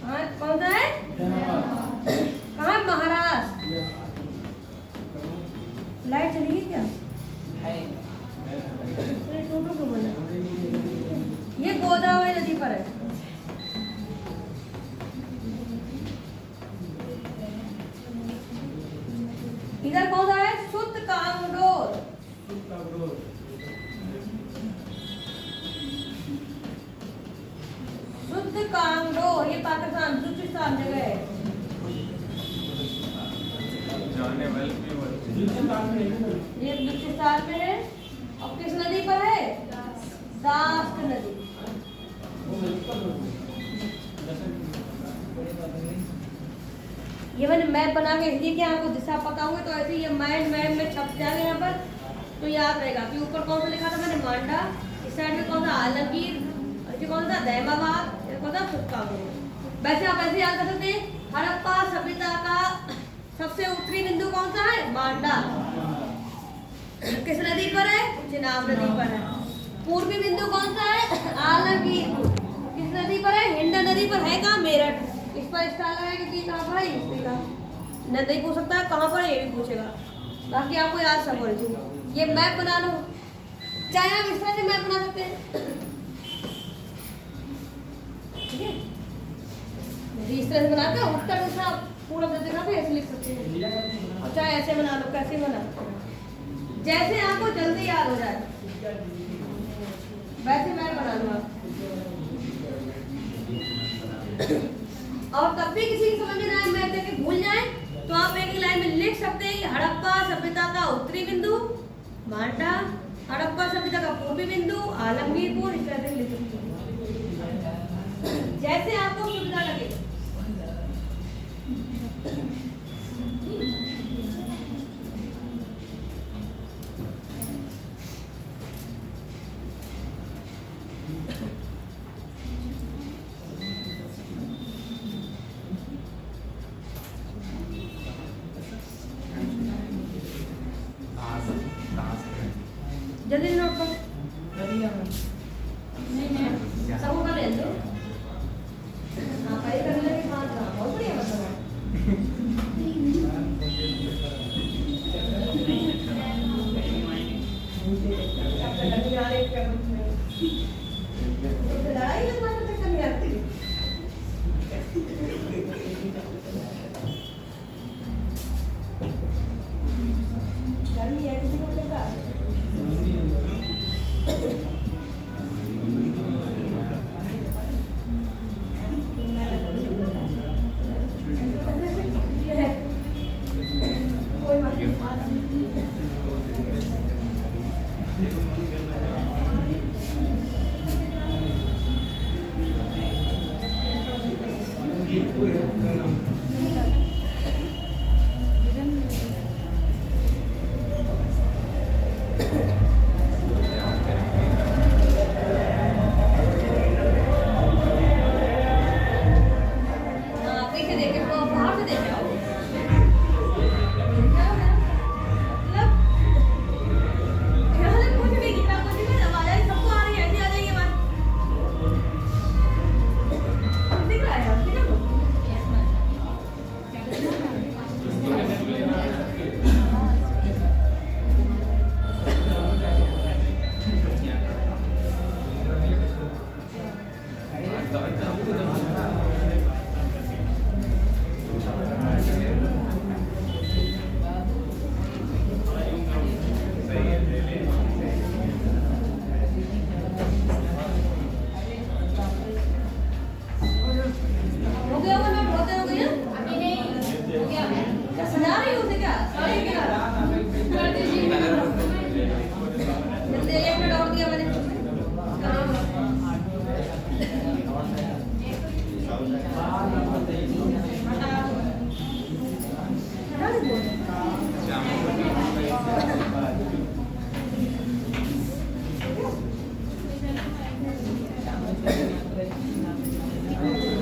हाँ कौन सा है? कहाँ? महाराष्ट्र। लाइट चली गई क्या? ये गोदावरी नदी पर है। इधर कौन सा है? शुद्ध सुनसान जगह है। जाने वाले भी होते ये बलूचिस्तान में है और किस नदी पर है? दास्त नदी। ये मैंने मैप बना के इसलिए कि आपको दिशा पता होगी तो ऐसे ये मैप में छप जाएगा यहाँ पर तो याद रहेगा कि ऊपर कौन सा लिखा था मैंने मांडा, इस साइड में कौन सा आलमगीर, और ये कौन सा दहमाबाद, ये कौन सा सुल्तानपुर। वैसे आप ऐसे याद कर सकते हैं हड़प्पा सभ्यता का सबसे उत्तरी बिंदु कौन सा है? मांडा। किस नदी पर है? चिनाब नदी पर है। पूर्वी बिंदु कौन सा है? आलमगीर। किस नदी पर है? हिंड नदी पर है। कहाँ? मेरठ। इस पर स्टार लगाएगा कि कहाँ पर है? हिस्ट्री का नहीं पूछ सकता है, कहाँ पर है ये भी पूछेगा, ताकि आपको याद सब होनी चाहिए। ये मैप बना लो, चाहे आप इस तरह से मैप बना सकते हैं, ठीक है? यदि इस तरह से बनाते हैं उत्तर दिशा पूरा दिशा पे ऐसे लिख सकते हैं, और चाहे ऐसे बना लो, कैसे बना जैसे आपको जल्दी याद हो जाए वैसे मैप बना लो आप। और तब भी किसी की समझ में ना आए मैप देख के भूल जाए तो आप एक ही लाइन में लिख सकते हैं हड़प्पा सभ्यता का उत्तरी बिंदु मांडा, हड़प्पा सभ्यता का पूर्वी बिंदु आलमगीरपुर, इस तरह से लिख सकते हैं जैसे आपको सुविधा लगे। जल्दी नोट कर सब कर ले लो। हाँ पहले कर ले कि हाँ बहुत बढ़िया मतलब लड़ाई में बात करनी आती है। गर्मी है किसी को लगा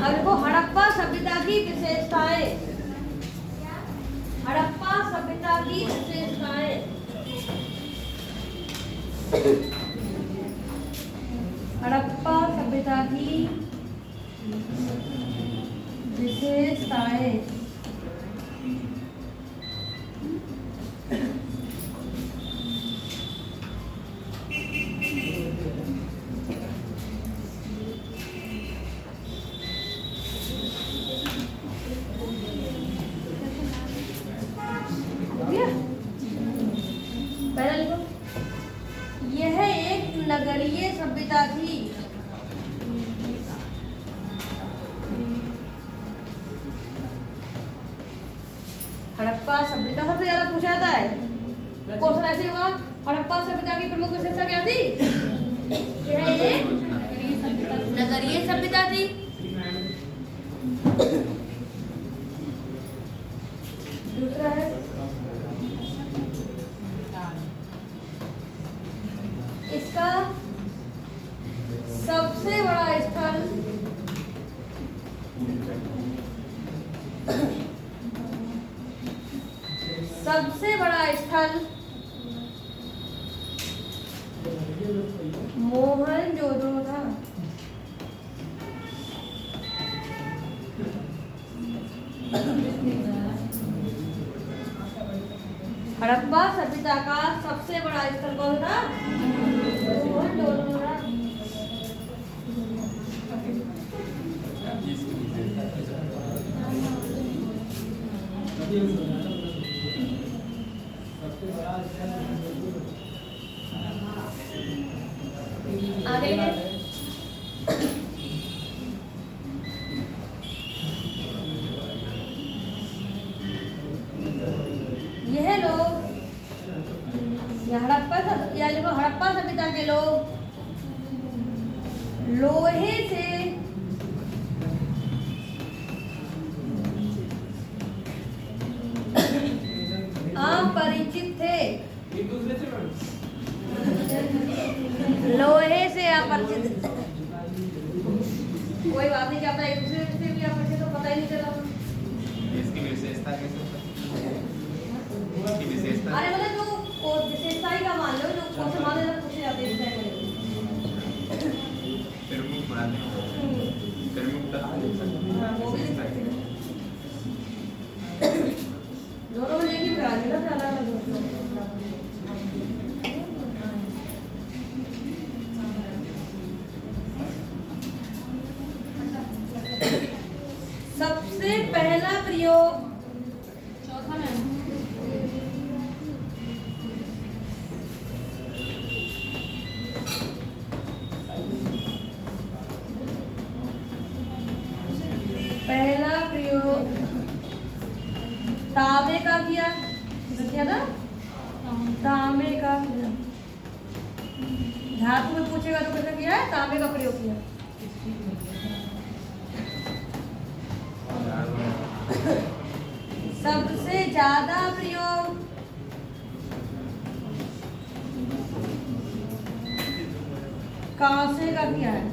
अब देखो हड़प्पा सभ्यता की विशेषताएं, हड़प्पा सभ्यता की विशेषताएं। हड़प्पा सभ्यता की विशेषताएं। पहला लिखो, यह एक नगरीय सभ्यता थी। क्वेश्चन ऐसे होगा, हड़प्पा सभ्यता की प्रमुख विशेषता क्या थी? क्या है ये? नगरीय सभ्यता थी। दूसरा है इसका सबसे बड़ा स्थल मोहनजोदड़ो था। हड़प्पा सभ्यता का सबसे बड़ा स्थल कौन था? मोहनजोदड़ो था। आगे यह लोग हड़प्पा सभ्यता के लोग लोहे से अपरिचित थे। लोहे से अपरिचित, कोई बात नहीं, क्या पता एक दूसरे से भी अपरिचित तो पता ही नहीं चला। इसकी विशेषता कैसे हो सकती है? इसकी विशेषता अरे मतलब जो विशेषता ही का मान लो, जो क्वेश्चन मान लेना पूछे जाते हैं इस टाइम प्रमुख बनाते हैं, प्रमुख तत्व विशेषता है। दोनों में एक ही प्रकार है ना, ज्यादा सबसे पहला प्रयोग चौथा मैम पहला प्रयोग तांबे का किया था। तांबे का किया, धातु में पूछेगा तो कैसा किया है? तांबे का प्रयोग किया। सबसे ज्यादा प्रयोग कांसे का किया है।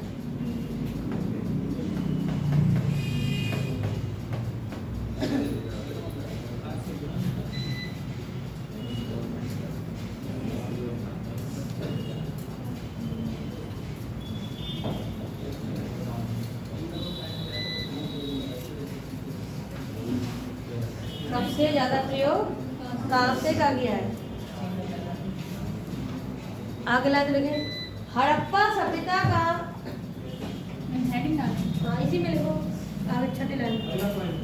सबसे ज्यादा प्रयोग कांसे का किया है। अगला देखें, हड़प्पा सभ्यता का, हेडिंग डालें। हाँ इसी में लिखो, आगे छठी लाइन अगला पॉइंट।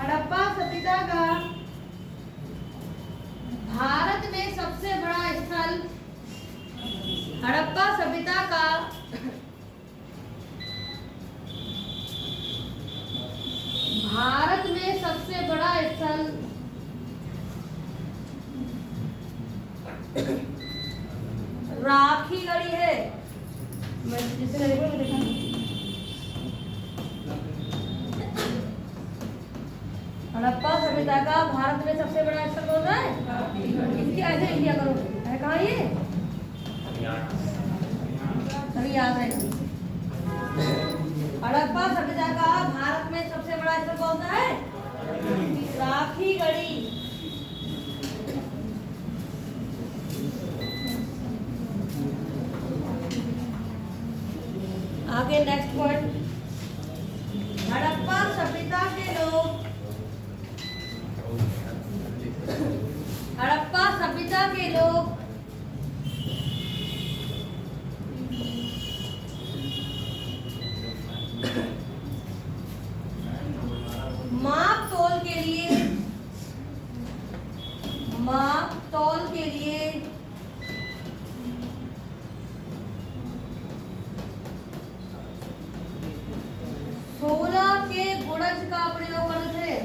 हड़प्पा सभ्यता का भारत में सबसे बड़ा स्थल, हड़प्पा सभ्यता का भारत में सबसे बड़ा स्थल राखीगढ़ी है। मैं जिसे देखा हड़प्पा सभ्यता का भारत में सबसे बड़ा स्थल कौन सा है? इसकी ऐसे लिखा करो, है कहाँ ये? अभी याद है। हड़प्पा सभ्यता का भारत में सबसे बड़ा स्थल कौन सा है? राखीगढ़ी। आगे नेक्स्ट पॉइंट, हड़प्पा सभ्यता के लोग, हड़प्पा सभ्यता के लोग माप तौल के लिए, माप तौल के लिए सोलह के गुणज का प्रयोग करते थे।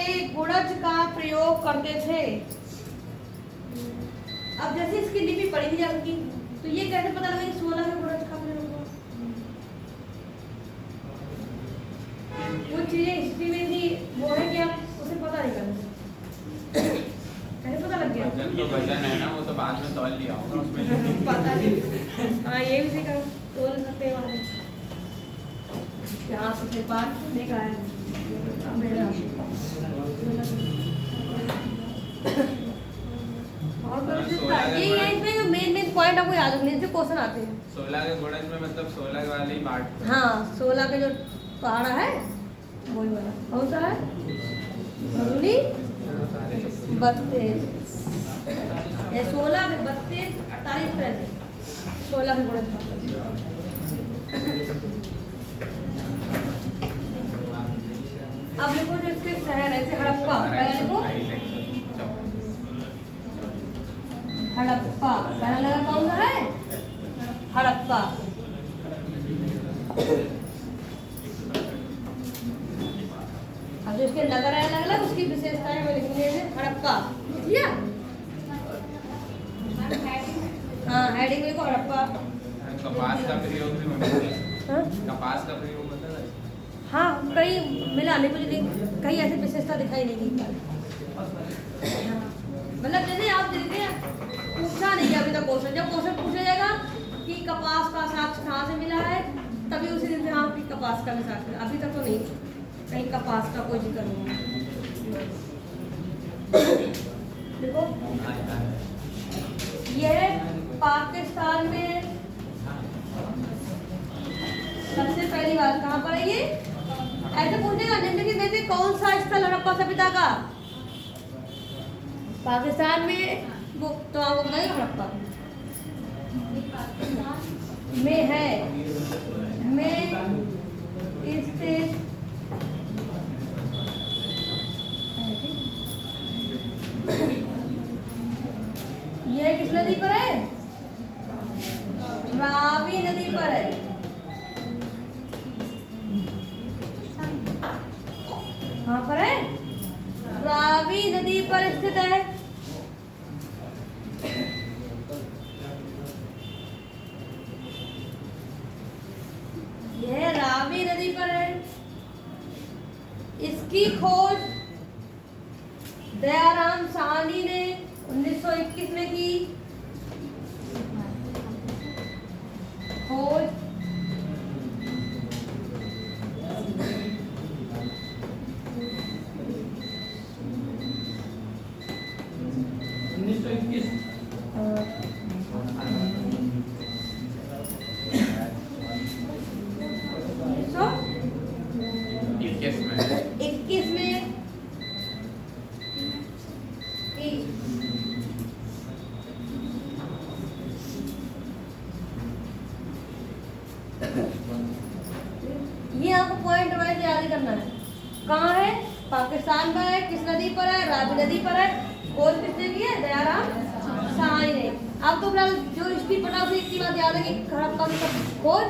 के गुणज का प्रयोग करते थे। अब जैसे इसकी लिपि पढ़ी थी आपकी, तो ये कैसे पता लगा कि 16 के गुणज का प्रयोग हुआ? वो चीजें हिस्ट्री में थी, वो है क्या उसे पता नहीं करना, कैसे पता लग गया? वजन तो वजन है ना, वो तो बाद में तौल लिया होगा उसमें। पता नहीं। हाँ ये भी सीखा, तोल सकते हैं वाले यहाँ से पाठ देखा है मेरा। और ये इसमें जो मेन पॉइंट आपको याद रखने से क्वेश्चन आते हैं। 16 के गुणज में मतलब 16 वाले ही पार्ट। हाँ 16 के जो पहाड़ा है वही वाला कौन सा है? 32 ये 16 में 32 48 तरह से 16 के गुणज। अब देखो जो इसके शहर ऐसे हड़प्पा, पहले देखो हड़प्पा, पहला नगर कौन सा है? हड़प्पा। अब जो इसके नगर है अलग अलग, उसकी विशेषताएं में लिखेंगे हड़प्पा, लिया? हाँ हेडिंग लिखो हड़प्पा। कपास का प्रयोग भी होता है। हाँ? कपास का प्रयोग होता है। हाँ कई मिला नहीं मुझे, कहीं ऐसी विशेषता दिखाई नहीं दी। मतलब जैसे आप देखते हैं पूछा नहीं अभी तक क्वेश्चन, जब क्वेश्चन पूछा जाएगा कि कपास का साक्ष्य कहाँ से मिला है, तभी उसी दिन से हाँ कि कपास का भी साक्ष्य। अभी तक तो नहीं कहीं कपास का कोई जिक्र नहीं। देखो यह पाकिस्तान में सबसे पहली बात कहाँ पर है? ये ऐसे पूछेगा निम्नलिखित में से कौन सा स्थल हड़प्पा सभ्यता का पाकिस्तान में, वो तो आपको बताइए हड़प्पा में है, में स्थित यह किस नदी पर है? रावी नदी पर है। कहाँ पर है? रावी नदी पर स्थित है। यह रावी नदी पर है। इसकी खोज दयाराम साहनी ने 1921 में की। खोज ये आपको पॉइंट वाइज याद करना है। कहाँ है? पाकिस्तान में है। किस नदी पर है? रावी नदी पर है। खोज किसने की है? दयाराम साहनी ने। अब तो फिलहाल जो हिस्ट्री पढ़ा उसे इतनी बात याद है कि हड़प्पा की खोज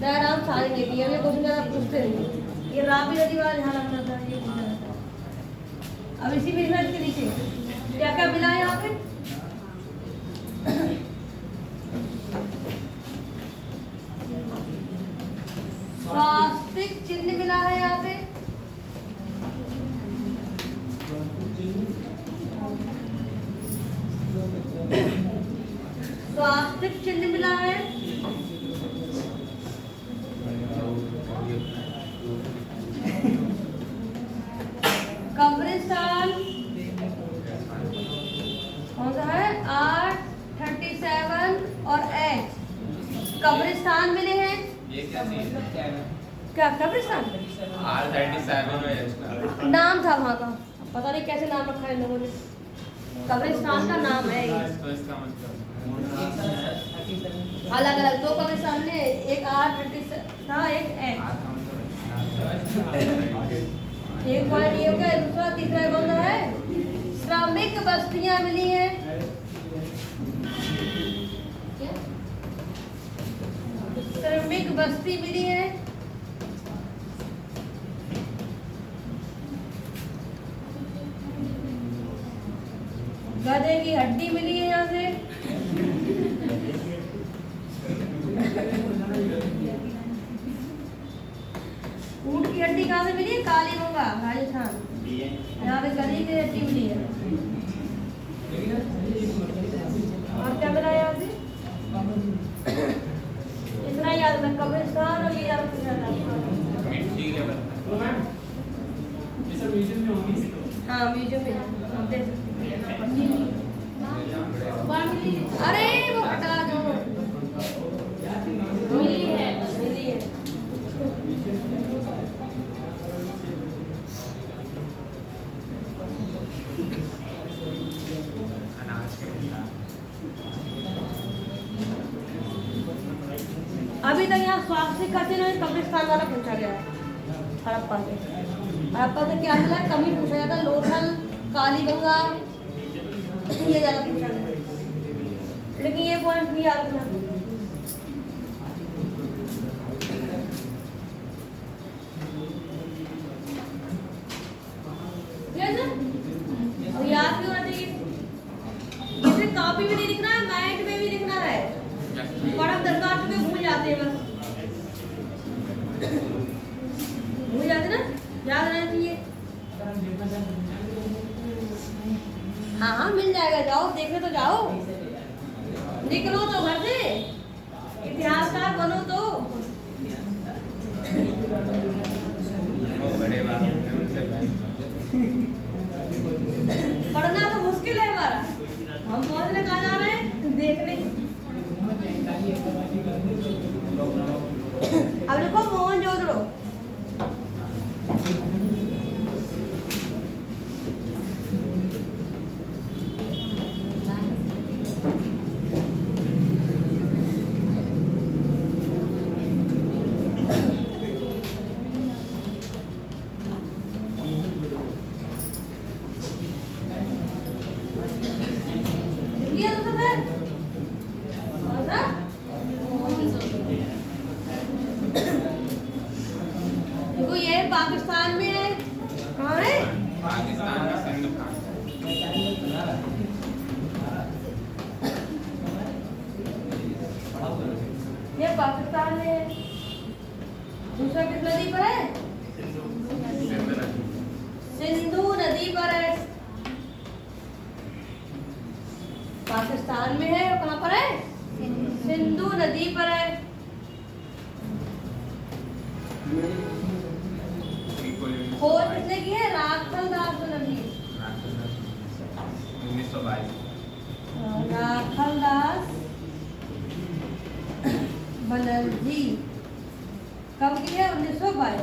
दयाराम साहनी ने की है। ये क्वेश्चन ज़्यादा पूछते नहीं। ये रावी नदी वाला ध्यान रखना था। ये अब इसी में के नीचे क्या क्या मिला है यहाँ पे? स्वास्तिक चिन्ह मिला है यहाँ पे। स्वास्तिक चिन्ह मिला है। कब्रिस्तान कौन सा है? R37 और H कब्रिस्तान मिले हैं। ये क्या चीज है? क्या कब्रिस्तान? R37 नाम था वहाँ का, पता नहीं कैसे नाम रखा है इन लोगों ने। कब्रिस्तान का नाम है ये। तो इसका मतलब अलग अलग दो कब्रिस्तान ने, एक R37 था, एक H। एक पॉइंट ये हो गया। दूसरा तीसरा कौन सा है? श्रमिक बस्तियां मिली हैं। श्रमिक बस्ती मिली है। गधे की हड्डी मिली है यहाँ से। ऊँट की हड्डी कहाँ से मिली है? कालीबंगा राजस्थान। यहाँ पे गधे की हड्डी मिली है। और क्या मिला यहाँ से? इतना याद मैं कब्रिस्तान और ये याद रखा। मिट्टी के बर्तन। ये सब म्यूजियम में होंगी। हाँ म्यूजियम में हम देख सकते हैं। अरे वो हटा दो। मिली है, मिली है। अनाज के बर्तन। अभी तक यहाँ स्वास्थ्य का कब्रिस्तान वाला पूछा गया है हड़प्पा से। हड़प्पा से क्या मिला है? कमी पूछा जाता, लोथल, कालीबंगा, ये ज्यादा पूछा गया। लेकिन ये पॉइंट भी याद रखना। और याद क्यों रहती है? ये सिर्फ कॉपी में नहीं लिखना है, माइंड में भी लिखना है। पढ़क दरगाह में भूल जाते हैं बस। भूल जाते ना, याद रहना चाहिए। हाँ हाँ मिल जाएगा, जाओ देखने तो जाओ। निकलो तो घर से, इतिहासकार बनो तो। बड़े बाप ने उनसे पढ़ना तो मुश्किल है हमारा। हम पहुंचने कहाँ जा रहे हैं? देखने। अब देखो मोहनजोदड़ो। लिया तो फिर और ना देखो ये पाकिस्तान में है। कहाँ है? पाकिस्तान में सिंध प्रांत। ये पाकिस्तान में है। दूसरा किस नदी पर है? सिंध नदी। सिंधु नदी पर है। पाकिस्तान में है और कहाँ पर है? सिंधु नदी पर है। खोज किसने की है? राखल दास बनर्जी। 1922। राखल दास बनर्जी कब की है? 1922।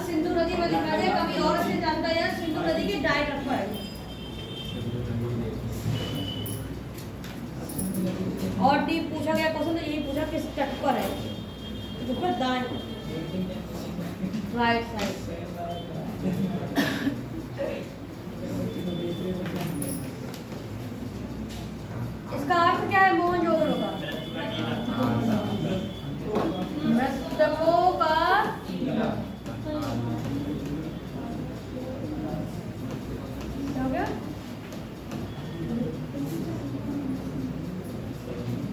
सिंधु नदी में लिखा है। कभी और से जानता है सिंधु नदी की डायट रखा है। और डीप पूछा गया क्वेश्चन तो यही पूछा किस तट पर है? जिस पर दाएं राइट साइड। इसका अर्थ क्या है मोहनजोदड़ो का? मृतकों का क्या हो गया?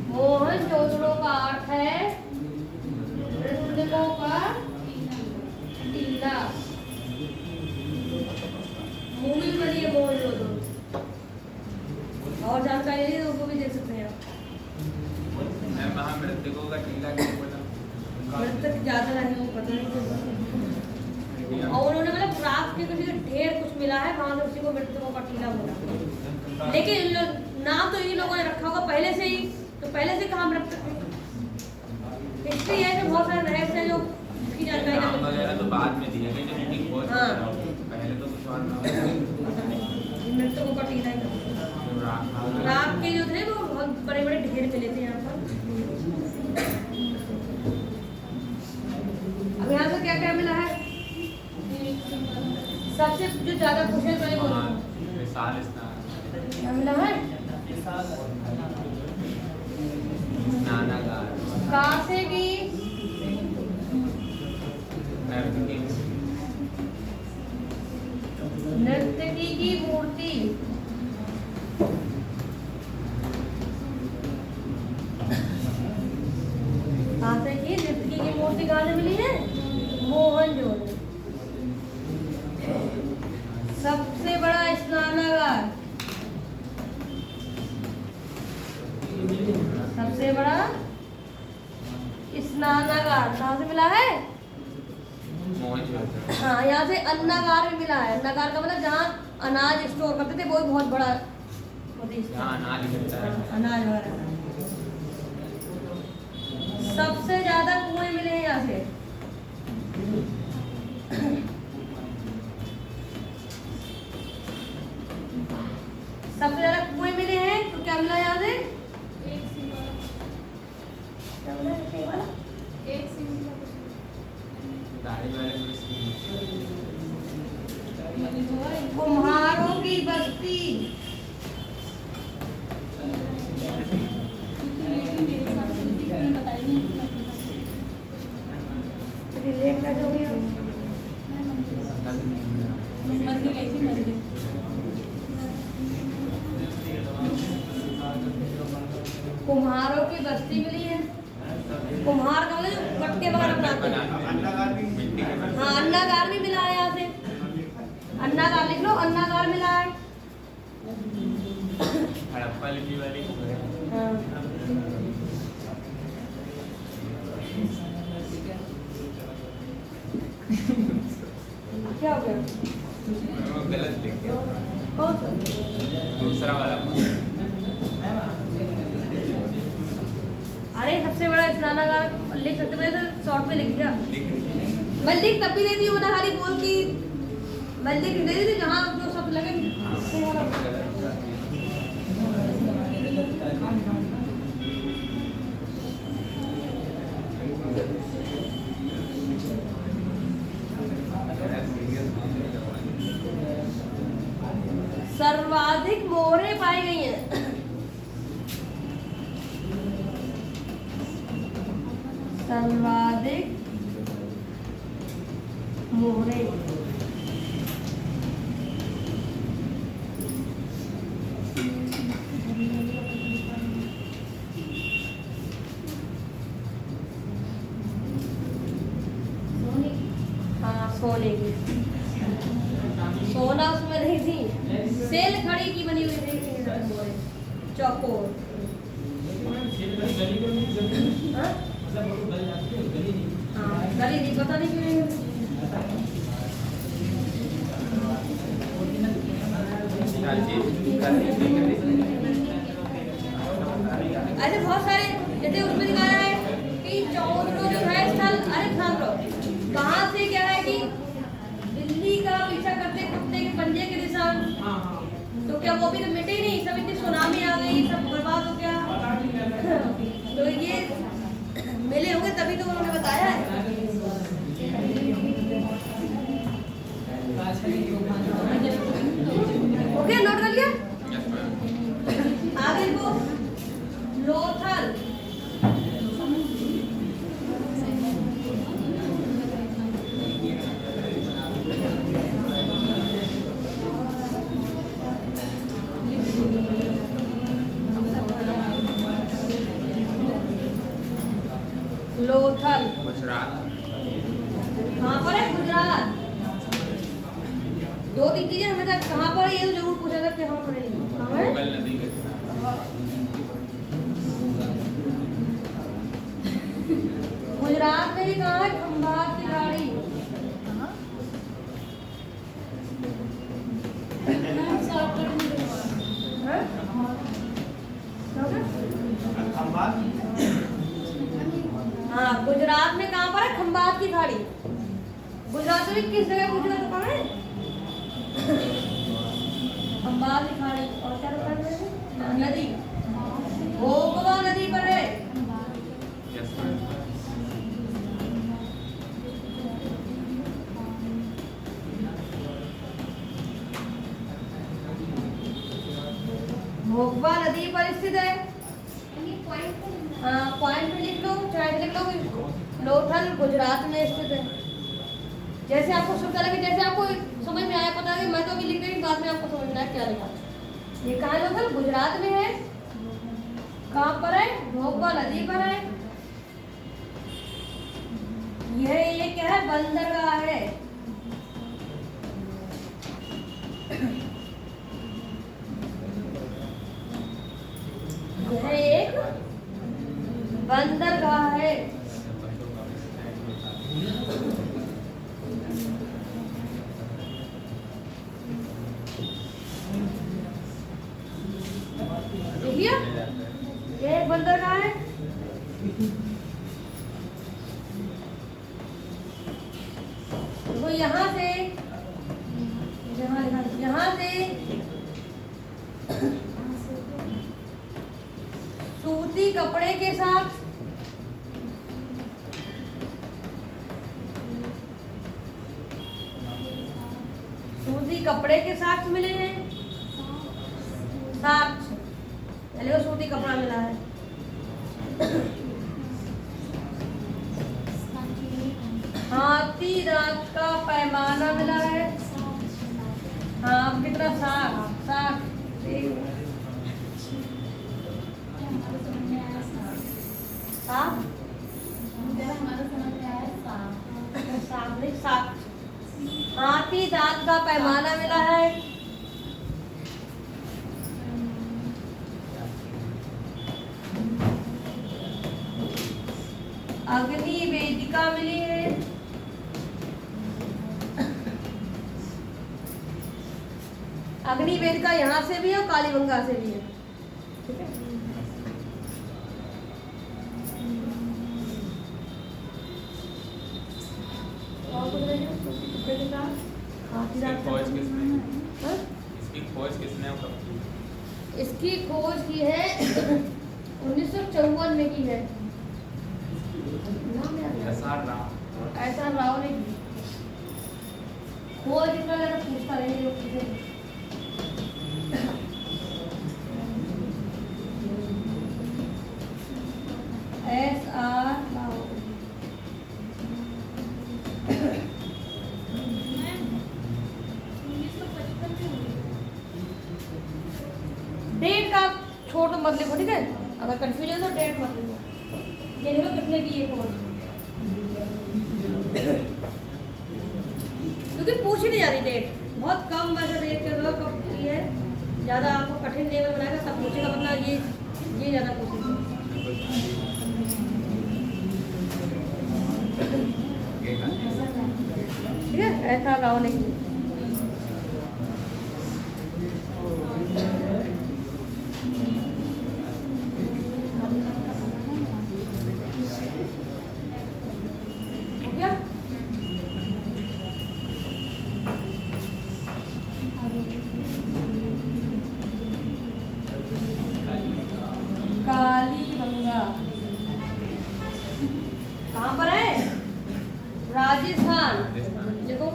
मोहनजोदड़ो का अर्थ है मृतकों का टीला। मूवी बनी है मोहनजोदड़ो। और जानकारी नहीं तो उसको भी देख सकते हैं आप। मैं वहाँ मृतकों का टीला क्यों बोला? मृतक ज्यादा नहीं हो पता नहीं। और उन्होंने मतलब रात के किसी ढेर कुछ मिला है वहां से उसी को मृतकों का टीला बोला। लेकिन नाम तो इन लोगों ने रखा होगा पहले से ही, तो पहले से कहाँ मृतक थे? हिस्ट्री है कि बहुत सारे रहस्य हैं जो इसकी नाम जानकारी वगैरह तो बाद में दिए गए जब उनकी खोज हाँ। पहले तो कुछ और नाम। मृतकों का टीला ही रात के जो थे वो बहुत बड़े बड़े ढेर मिले थे यहाँ पर। अब यहाँ से क्या क्या मिला है? सबसे जो ज्यादा क्वेश्चन वाले बोलो विशाल स्नान। क्या मिला है? स्नानागार। कासे की सबसे बड़ा स्नानागार कहाँ से मिला है? मोहनजोदड़ो। हाँ, यहाँ से अन्नागार भी मिला है। अन्नागार का मतलब जहाँ अनाज स्टोर करते थे, वो भी बहुत बड़ा प्रदेश था। जहाँ अनाज मिलता है। अनाज वगैरह। सबसे ज्यादा कुएं मिले हैं यहाँ से। सबसे ज्यादा कुएं मिले हैं, तो क्या मिला यहाँ से? एक सिंह वाला, क्या मिला है? सही वाला? एक सिंह वाला दाढ़ी वाले को इसकी- कुम्हारों की बस्ती। लेट का जो भी हो। मंदिर गई थी, मंदिर। कुम्हारों की बस्ती मिली है। कुम्हार का मतलब जो कट्टे वगैरह बनाते हैं। मिट्टी के बर्तन। हाँ, अन्नागार भी मिला है यहाँ से। अन्नागार लिख लो, अन्नागार मिला है। हड़प्पा लिपि वाली हाँ। क्या हो गया? वो गलत लिख दिया। कौन सा? दूसरा वाला अरे सबसे बड़ा स्नानागार लिख सकते, मैं तो शॉर्ट में लिख दिया। लिख मैं लिख तब भी देती हूँ ना, खाली बोल की मैं लिख दे देती जहाँ जो सब लगे। सर्वाधिक मोहरें पाई गई हैं। सर्वाधिक मोहरें। हाँ, सोने की। सोना उसमें नहीं थी, सेल खड़ी की बनी हुई थी चौकोर। हाँ? हाँ, गली नहीं, पता नहीं क्यों नहीं हुई। ऐसे बहुत सारे, जैसे उसमें दिखाया है कि चौधरी जो है स्थल, अरे ध्यान रहो, कहाँ से क्या है कि बिल्ली का पीछा करते कुत्ते के पंजे के दिशा, तो क्या वो भी तो मिटे ही नहीं, सब इतनी सुनामी आ गई, सब बर्बाद हो गया। तो ये मिले होंगे तभी तो उन्होंने बताया है। ओके, नोट कर लिया। आगे को लोथल। लोथल गुजरात। कहाँ पर है? गुजरात। दो तीन चीजें हमें तक कहाँ पर है ये तो जरूर पूछा था कि हम पढ़ेंगे। कहाँ है? मुगल नदी के गुजरात में भी कहाँ है? खंभात की गाड़ी। हाँ? हाँ, गुजरात में कहाँ पर है? खंभात की खाड़ी। गुजरात में भी किस जगह पूछना तो कहाँ है? खंभात की खाड़ी। और क्या रुका है? नदी, भोगवा नदी पर है। Yes ma'am. भोगवा नदी पर स्थित है। हाँ, पॉइंट पे लिख लो, चाहे लिख लो। लोथल गुजरात में स्थित है। जैसे आपको सुविधा लगे, जैसे आपको समझ में आया, पता है मैं तो अभी लिख रही हूँ, बाद में आपको समझना है क्या लिखा। ये कहाँ है? लोथल गुजरात में है। कहाँ पर है? भोगवा नदी पर है। ये क्या है? बंदरगाह है। यह एक बंदरगाह है। बंदों का भी stand होता है। देखिए ये एक बंदरगाह है। तो यहाँ से सूती कपड़े के साथ मिले हैं। साक्ष पहले वो सूती कपड़ा मिला है। हाथी दांत का पैमाना मिला है। हाँ कितना साख साख साख साख हाथी दांत का पैमाना मिला है। अग्नि वेदिका मिली है। अग्नि वेदिका यहाँ से भी है और कालीबंगा से भी है। ठीक है। और कुछ नहीं है? कपड़े के साथ हाथी दांत का- खोज किसने हाँ? इसकी खोज किसने और कब की? इसकी खोज की है 1954 में की है। नाम याद है? SR राव। ऐसा राव ने की। खोज इतना ज्यादा पूछता नहीं लोग किसे। SR राव। डेट का छोड़ तो मत लिखो, ठीक है। अगर कंफ्यूजन तो डेट मत लिखो। ये देखो कितने की ये खोज, क्योंकि पूछी नहीं जा रही डेट। बहुत कम वैसे डेट के दो कब की है। ज़्यादा आपको कठिन लेवल बनाएगा तब पूछेगा, वरना ये ज़्यादा पूछेगा। ठीक है। ऐसा गाँव नहीं। कालीबंगा कहाँ पर है? राजस्थान। देखो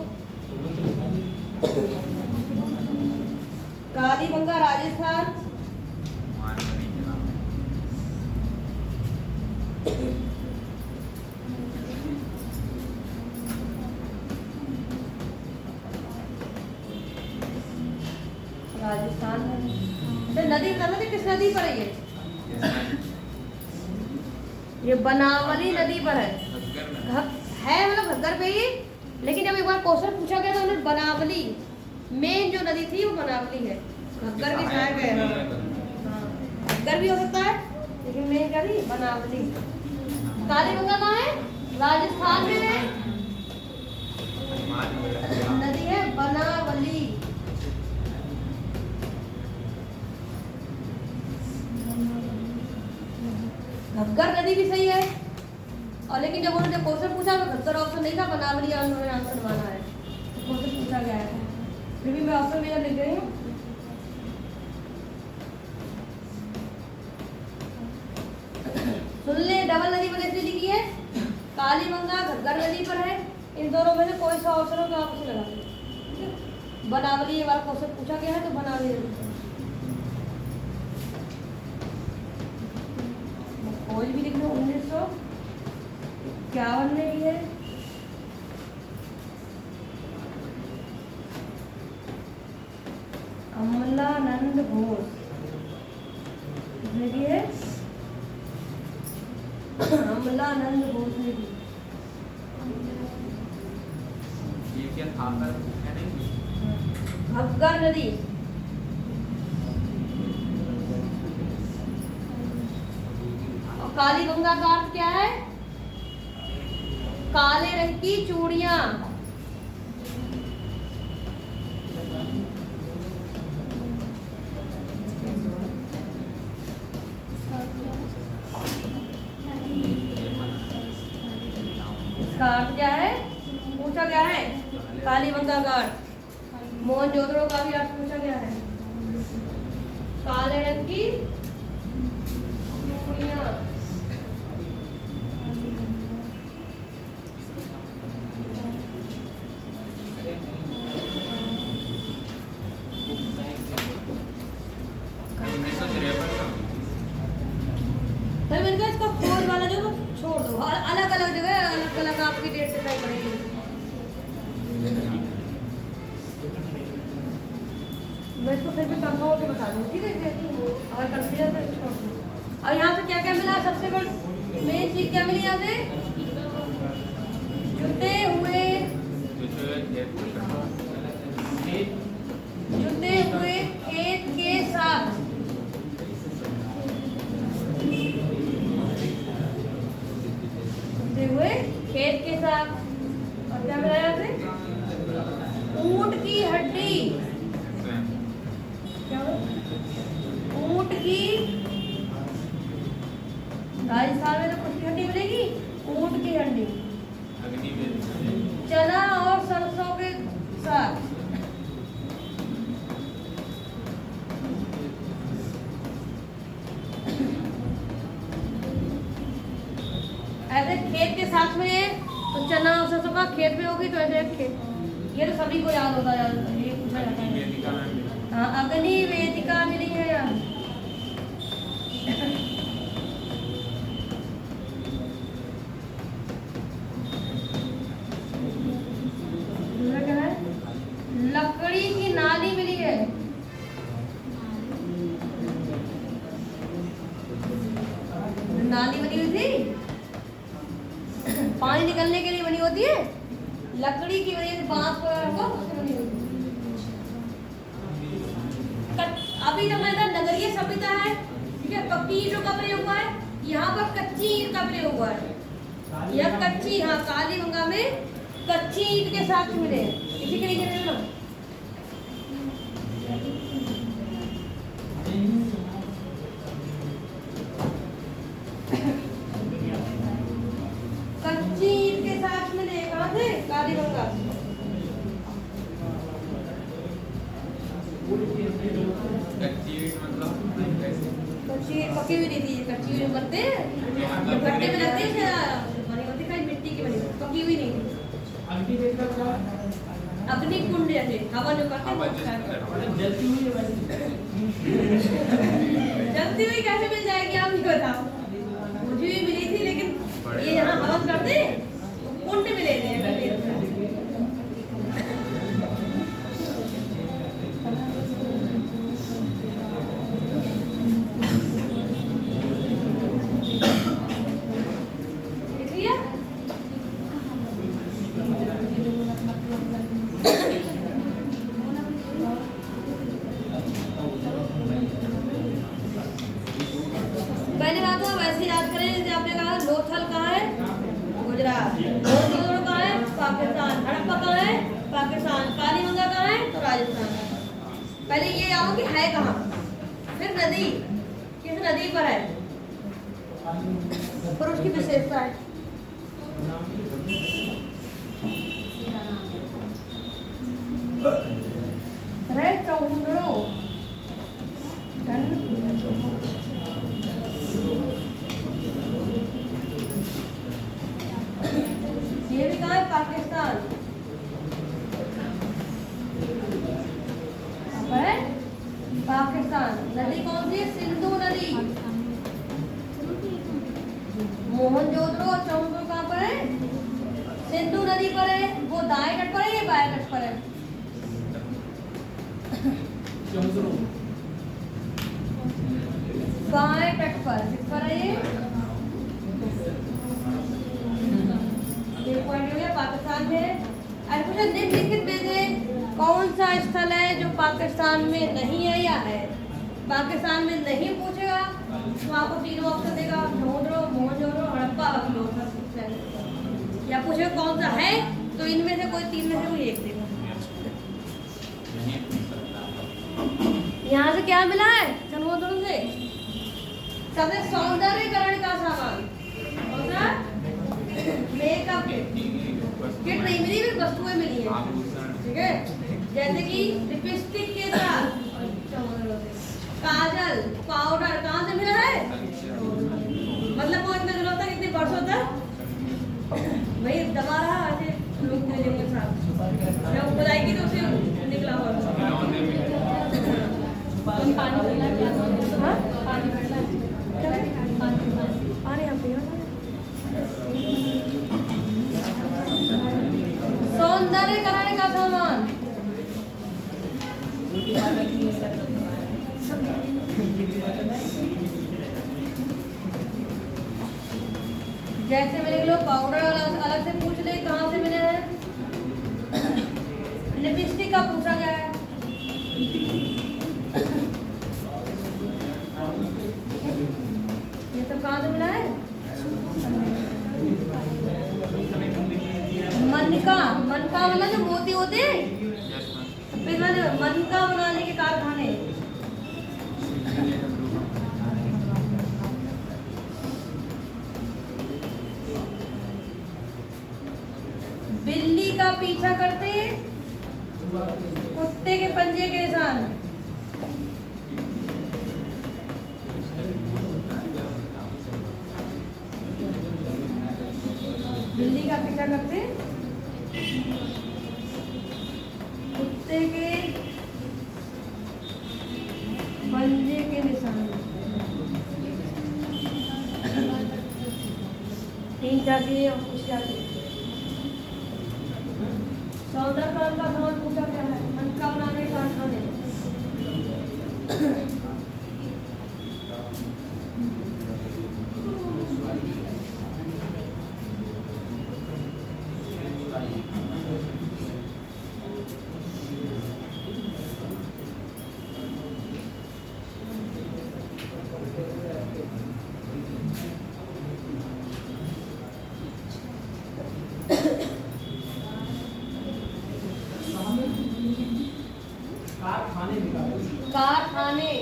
कालीबंगा राजस्थान। राजस्थान में तो नदी बता दो किस नदी पर है ये बनावली नदी पर है। है मतलब घग्गर पे ही, लेकिन जब एक बार क्वेश्चन पूछा गया तो उन्होंने बनावली मेन जो नदी थी वो बनावली है। घग्गर भी शायद है। हाँ घग्गर भी हो सकता है, लेकिन मेन क्या थी? बनावली। कालीबंगा कहाँ है? राजस्थान में है। नदी है बनावली। घग्गर नदी भी सही है, और लेकिन जब उन्होंने क्वेश्चन पूछा तो घग्गर ऑप्शन नहीं था, बनावली उन्होंने आंसर माना है। क्वेश्चन पूछा गया है, फिर भी मैं ऑप्शन में लिख रही हूँ। सुन ले, डबल नदी पर ऐसी लिखी है, कालीबंगा घग्गर नदी पर है। इन दोनों में से कोई सा ऑप्शन हो तो आप उसे लगा दें। बनावली ये बार क्वेश्चन पूछा गया है तो बनावली खोज भी लिख लो। 1951 में भी है। अमलानंद घोष ने भी है। अमलानंद घोष ने भी। ये क्या था सर? है नहीं घग्गर नदी और काली गंगा का अर्थ क्या है? काले रंग की चूड़ियां। इसका अर्थ क्या है? पूछा गया है काली गंगा का अर्थ। मोहनजोदड़ो का भी अर्थ पूछा गया है, काले रंग की चूड़ियां। फिर मैंने कहा इसका खोज वाला जो वो छोड़ दो, और अलग अलग जगह अलग अलग आपकी डेट से तय पड़ेगी। मैं इसको फिर भी कंफर्म होकर बता दूँ, ठीक है? अगर कंफ्यूजन है तो छोड़ दो। और यहाँ से क्या क्या मिला? सबसे बड़ी मेन चीज क्या मिली यहाँ से? जुटे हुए खेत के साथ। जुटे हुए खेत के साथ। और क्या मिला यहाँ से? ऊंट की हड्डी। ऊंट की, राजस्थान में तो कुछ हड्डी मिलेगी, ऊंट की हड्डी। चना और सरसों के साथ। ऐसे खेत के साथ में तो चना और सरसों का खेत में होगी, तो ऐसे खेत, ये तो सभी को याद होता है, ये पूछा जाता है। हाँ, अग्नि वेदिका मिली है यार। दूसरा क्या है? लकड़ी की नाली मिली है। नाली बनी हुई थी, पानी निकलने के लिए बनी होती है, लकड़ी की वजह से बांस को बनी होती है। अभी जो मैंने नगरीय सभ्यता है, ठीक है, पक्की ईंटों का प्रयोग हुआ है, यहाँ पर कच्ची ईंट का प्रयोग हुआ है। यह कच्ची, हाँ, काली गंगा में कच्ची ईंट के साथ मिले हैं, इसी के लिए ना। कच्ची ईंट के साथ मिले कहाँ से? काली गंगा। कच्ची पकी हुई नहीं थी, कच्ची हुई बनते हैं, भट्टे में लगते हैं, बनी होती है मिट्टी की, बनी पकी हुई नहीं थी। अग्नि कुंड जैसे हवा जो करते हैं, जलती हुई कैसे मिल जाएगी आप ही बताओ? मुझे भी मिली थी, लेकिन ये यहाँ हवन करते हैं कुंड में लेते हैं। पहले बात तो वैसे याद करें, जैसे आपने कहा लोथल कहाँ है? गुजरात। मोहनजोदड़ो कहाँ है? पाकिस्तान। हड़प्पा कहाँ है? पाकिस्तान। काली गंगा कहाँ है? तो राजस्थान। पहले ये याद हो कि है कहाँ, फिर नदी किस नदी पर है, पर उसकी विशेषता है। चौंदड़ो ये भी कहाँ है? पाकिस्तान। है पाकिस्तान। नदी कौन सी है? सिंधु नदी। मोहनजोदड़ो और चौंदड़ो कहाँ पर है? सिंधु नदी पर है। वो दाएं तट पर है या बाएं तट पर है? बाएं तट पर। किस पर है ये? पॉइंट हो गया, पाकिस्तान में। निम्नलिखित में से कौन सा स्थल है जो पाकिस्तान में नहीं है या है? पाकिस्तान में नहीं पूछेगा तो आपको तीनों ऑप्शन देगा, मोहनजोदड़ो, या पूछे कौन सा है, तो इनमें से कोई तीन में से कोई एक देगा। यहाँ से क्या मिला है जन्मोत्सव से? सबसे सौंदर्यकरण का सामान कौन सा? मेकअप किट नहीं मिली, फिर वस्तुएं मिली है, ठीक है। जैसे कि लिपस्टिक के साथ काजल, पाउडर कहाँ से मिला है? मतलब वो इतना जरूरत था कितने वर्षों तक वही दबा रहा ऐसे लोग के साथ, जब खुदाई की तो उसे निकला हुआ पानी भरना हाँ? पानी भरना पानी आप पियो ना। सौंदर्यकरण का सामान जैसे मेरे लोग पाउडर अलग से पूछ ले कहाँ से मिले हैं, लिपस्टिक का पूछा गया है, ये सब कहाँ से मिला है? मनका मतलब जो मोती होते हैं, फिर मनका बनाने के कारखाने। बिल्ली का पीछा करते कुत्ते के पंजे के निशान। बिल्ली का पीछा करते कुत्ते के पंजे के निशान। 3 जाती और कुछ जाती। सौंदर्यकरण का सामान पूछा गया है, मनका बनाने के कारखाने। कारखाने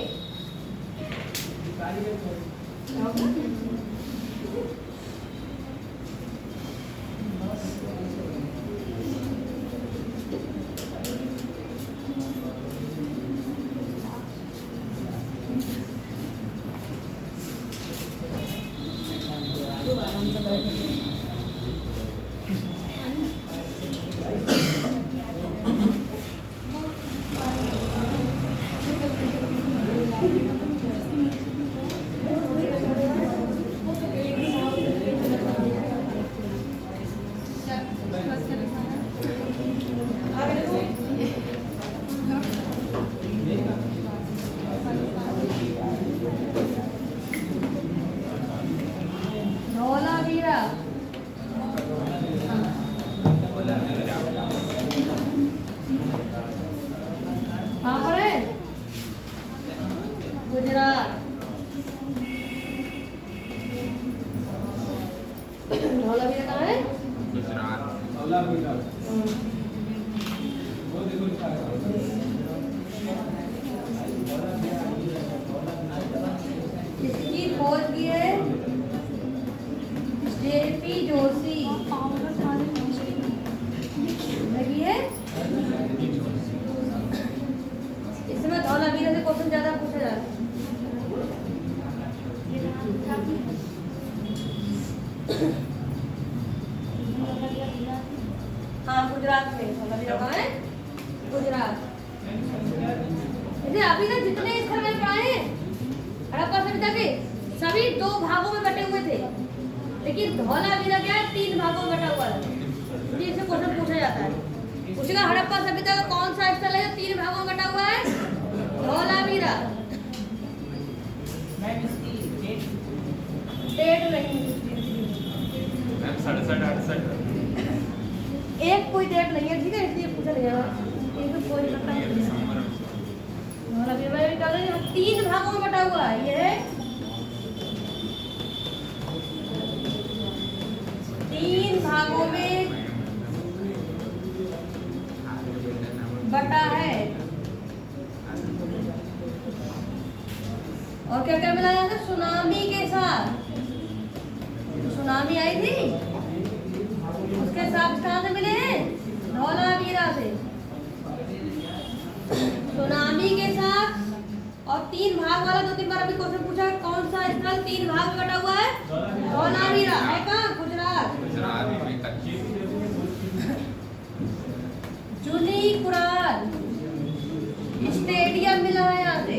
कहाँ पर है? गुजरात। धौलावीरा कहाँ है? इसकी खोज की है जेपी जोशी। लगी है इसमें धौलावीरा से क्वेश्चन ज्यादा पूछा जा रहा है। हाँ गुजरात में धौलावीरा कहाँ है? गुजरात। अभी तक जितने स्थल में पढ़ाए हैं हड़प्पा सभ्यता के सभी 2 भागों में बटे हुए थे, लेकिन धौलावीरा क्या है 3 भागों में बटा हुआ है। इससे क्वेश्चन पूछा जाता है, पूछेगा हड़प्पा सभ्यता का कौन सा स्थल है जो 3 भागों में बटा हुआ है? धौलावीरा। डेट नहीं, 67-68 एक कोई डेट नहीं है, ठीक है, इसलिए पूछा नहीं जाएगा। एक तो कोई पता नहीं है। धौलावीरा में क्या है 3 भागों में बटा हुआ है। ये 3 भागों में आई थी उसके साथ कहाँ से मिले हैं? धौलावीरा से। सुनामी के साथ और 3 भाग वाला 2-3 बार अभी क्वेश्चन पूछा, कौन सा स्थल 3 भाग में बटा हुआ है? धौलावीरा है कहाँ? गुजरात। गुजरात में कच्ची जूनी कुरान स्टेडियम मिला है यहाँ से।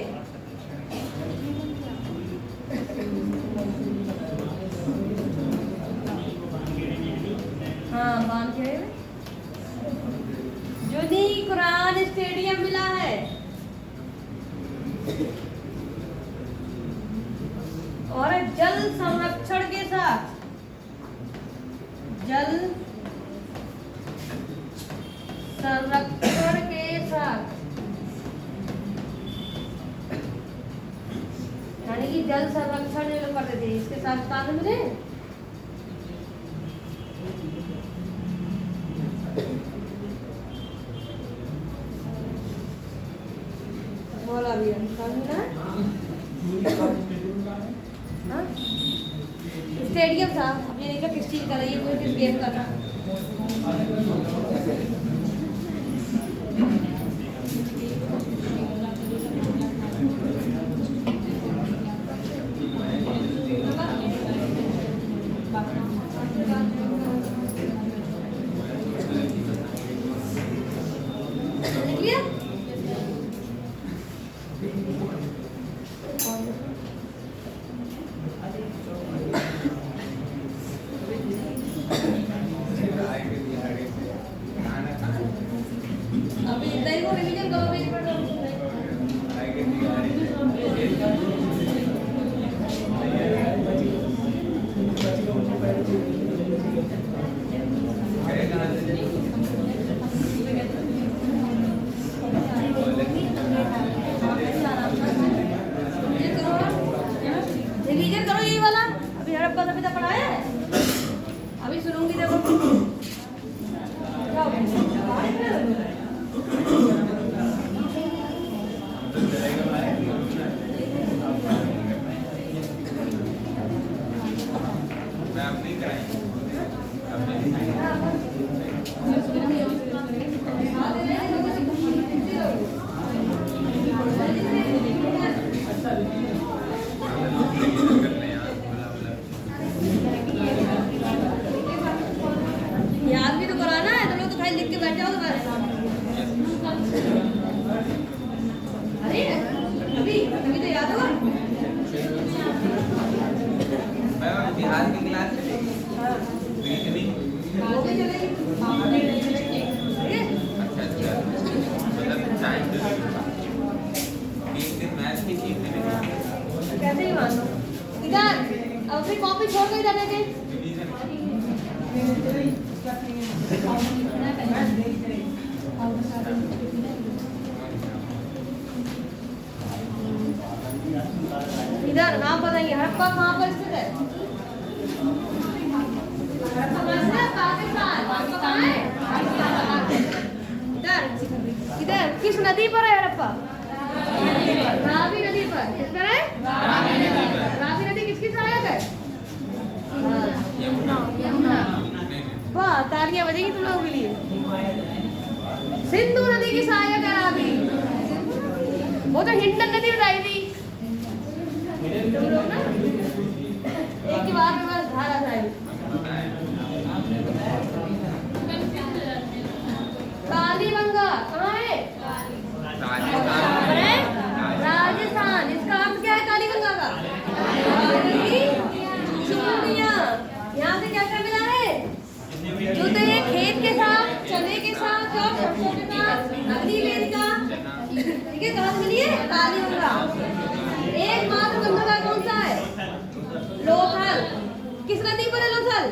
हाँ बांके जूनी कुरान स्टेडियम मिला है। और जल संरक्षण के साथ जल संरक्षण के साथ यानी कि जल संरक्षण जो लोग करते थे इसके साथ कहाँ से मिले? बोला भी स्टेडियम था। अब ये देखो किस चीज का रही है, कोई किस गेम का था। अभी इतना ही को रिवीजन करो पेज पर। रिवीजन करो यही वाला। अभी हड़प्पा सभ्यता पढ़ा है, अभी सुनूंगी देखो। याद भी तो कराना है, तुम लोग तो खाली लिख के बैठ जाओ तुम्हारे। अरे अभी अभी तो याद होगा। बिहार की क्लास चलेगी वो भी चलेगी। अच्छा अच्छा, मतलब टाइम एक दिन मैथ की चीज में कैसे ही मान लो। इधर अपनी कॉपी छोड़ के इधर लेके इधर नाम बताइए। हड़प्पा कहाँ पर स्थित है? पाकिस्तान है। इधर इधर किस नदी पर है हड़प्पा? रावी नदी पर। किस पर है? रावी नदी किसकी सहायक है? यमुना। वाह, तालियां बजेंगी तुम लोगों के लिए। सिंधु नदी की सहायक है रावी। वो तो हिंडन नदी बताई थी तुम लोग ना, एक ही बार में बस धारा था। कालीगंगा कहाँ है? राजस्थान। इसका अर्थ क्या है कालीगंगा का? यहाँ से क्या क्या मिला है? जूते खेत के साथ, चने के साथ और सरसों के साथ नकली वेदिका। ठीक है, कहाँ से मिली है? कालीगंगा। एकमात्र गंगा कौन सा है? लोथल। किस नदी पर है लोथल?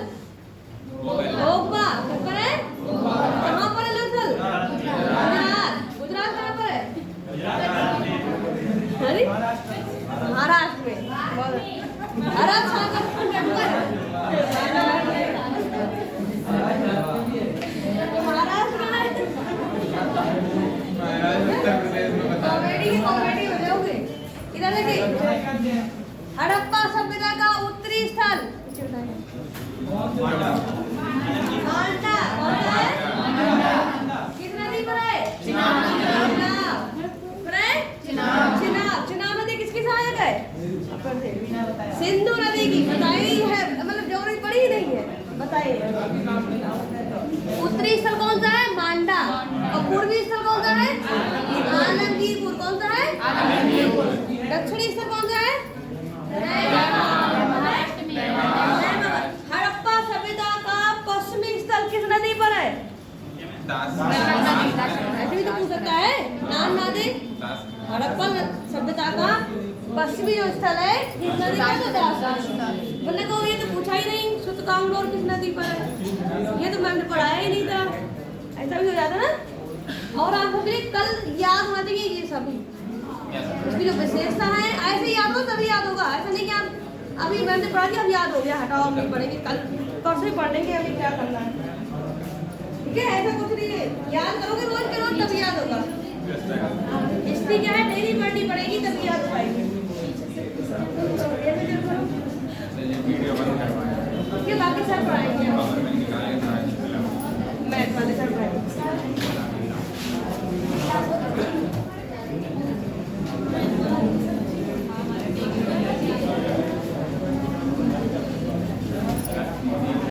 ओगवा। किस पर है? कहाँ पर है लोथल? गुजरात। गुजरात कहाँ पर है? अरे महाराष्ट्र में। अरब सागर महाराष्ट्र में। कॉमेडी हो जाओगे। इधर देखिए, हड़प्पा सभ्यता का उत्तरी स्थल माल्टा कौन सा है? किस नदी पर है? चिनाब। पर है? चिनाब। चिनाब नदी किसकी सहायक है? सिंधु नदी की। बताइए है, मतलब ज्योग्राफी पढ़ी ही नहीं है, बताइए। उत्तरी स्थल कौन सा है? मांडा। और पूर्वी स्थल कौन सा है? आलमगीरपुर। कौन सा है? दक्षिणी स्थल कौन सा है? हड़प्पा सभ्यता का पश्चिमी स्थल किस नदी पर है? ऐसे भी तो पूछ सकता है, नाम ना दे। हड़प्पा सभ्यता का पश्चिमी जो स्थल है किस नदी पर? तो दास। बोलने को ये तो पूछा ही नहीं, सुतकांगलोर किस नदी पर है? ये तो मैंने पढ़ाया ही नहीं था। ऐसा भी हो जाता ना। और आपको भी कल याद होना चाहिए ये सभी, उसकी जो विशेषता है। ऐसे याद हो तभी याद होगा, ऐसा नहीं कि आप अभी मैंने पढ़ा दिया अब याद हो गया, हटाओ हम नहीं पढ़ेंगे, कल परसों ही पढ़ लेंगे, अभी क्या करना है। ठीक है, ऐसा कुछ नहीं है, याद करोगे रोज के रोज तभी याद होगा। हिस्ट्री क्या है, डेली पढ़नी पड़ेगी तभी याद हो पाएगी।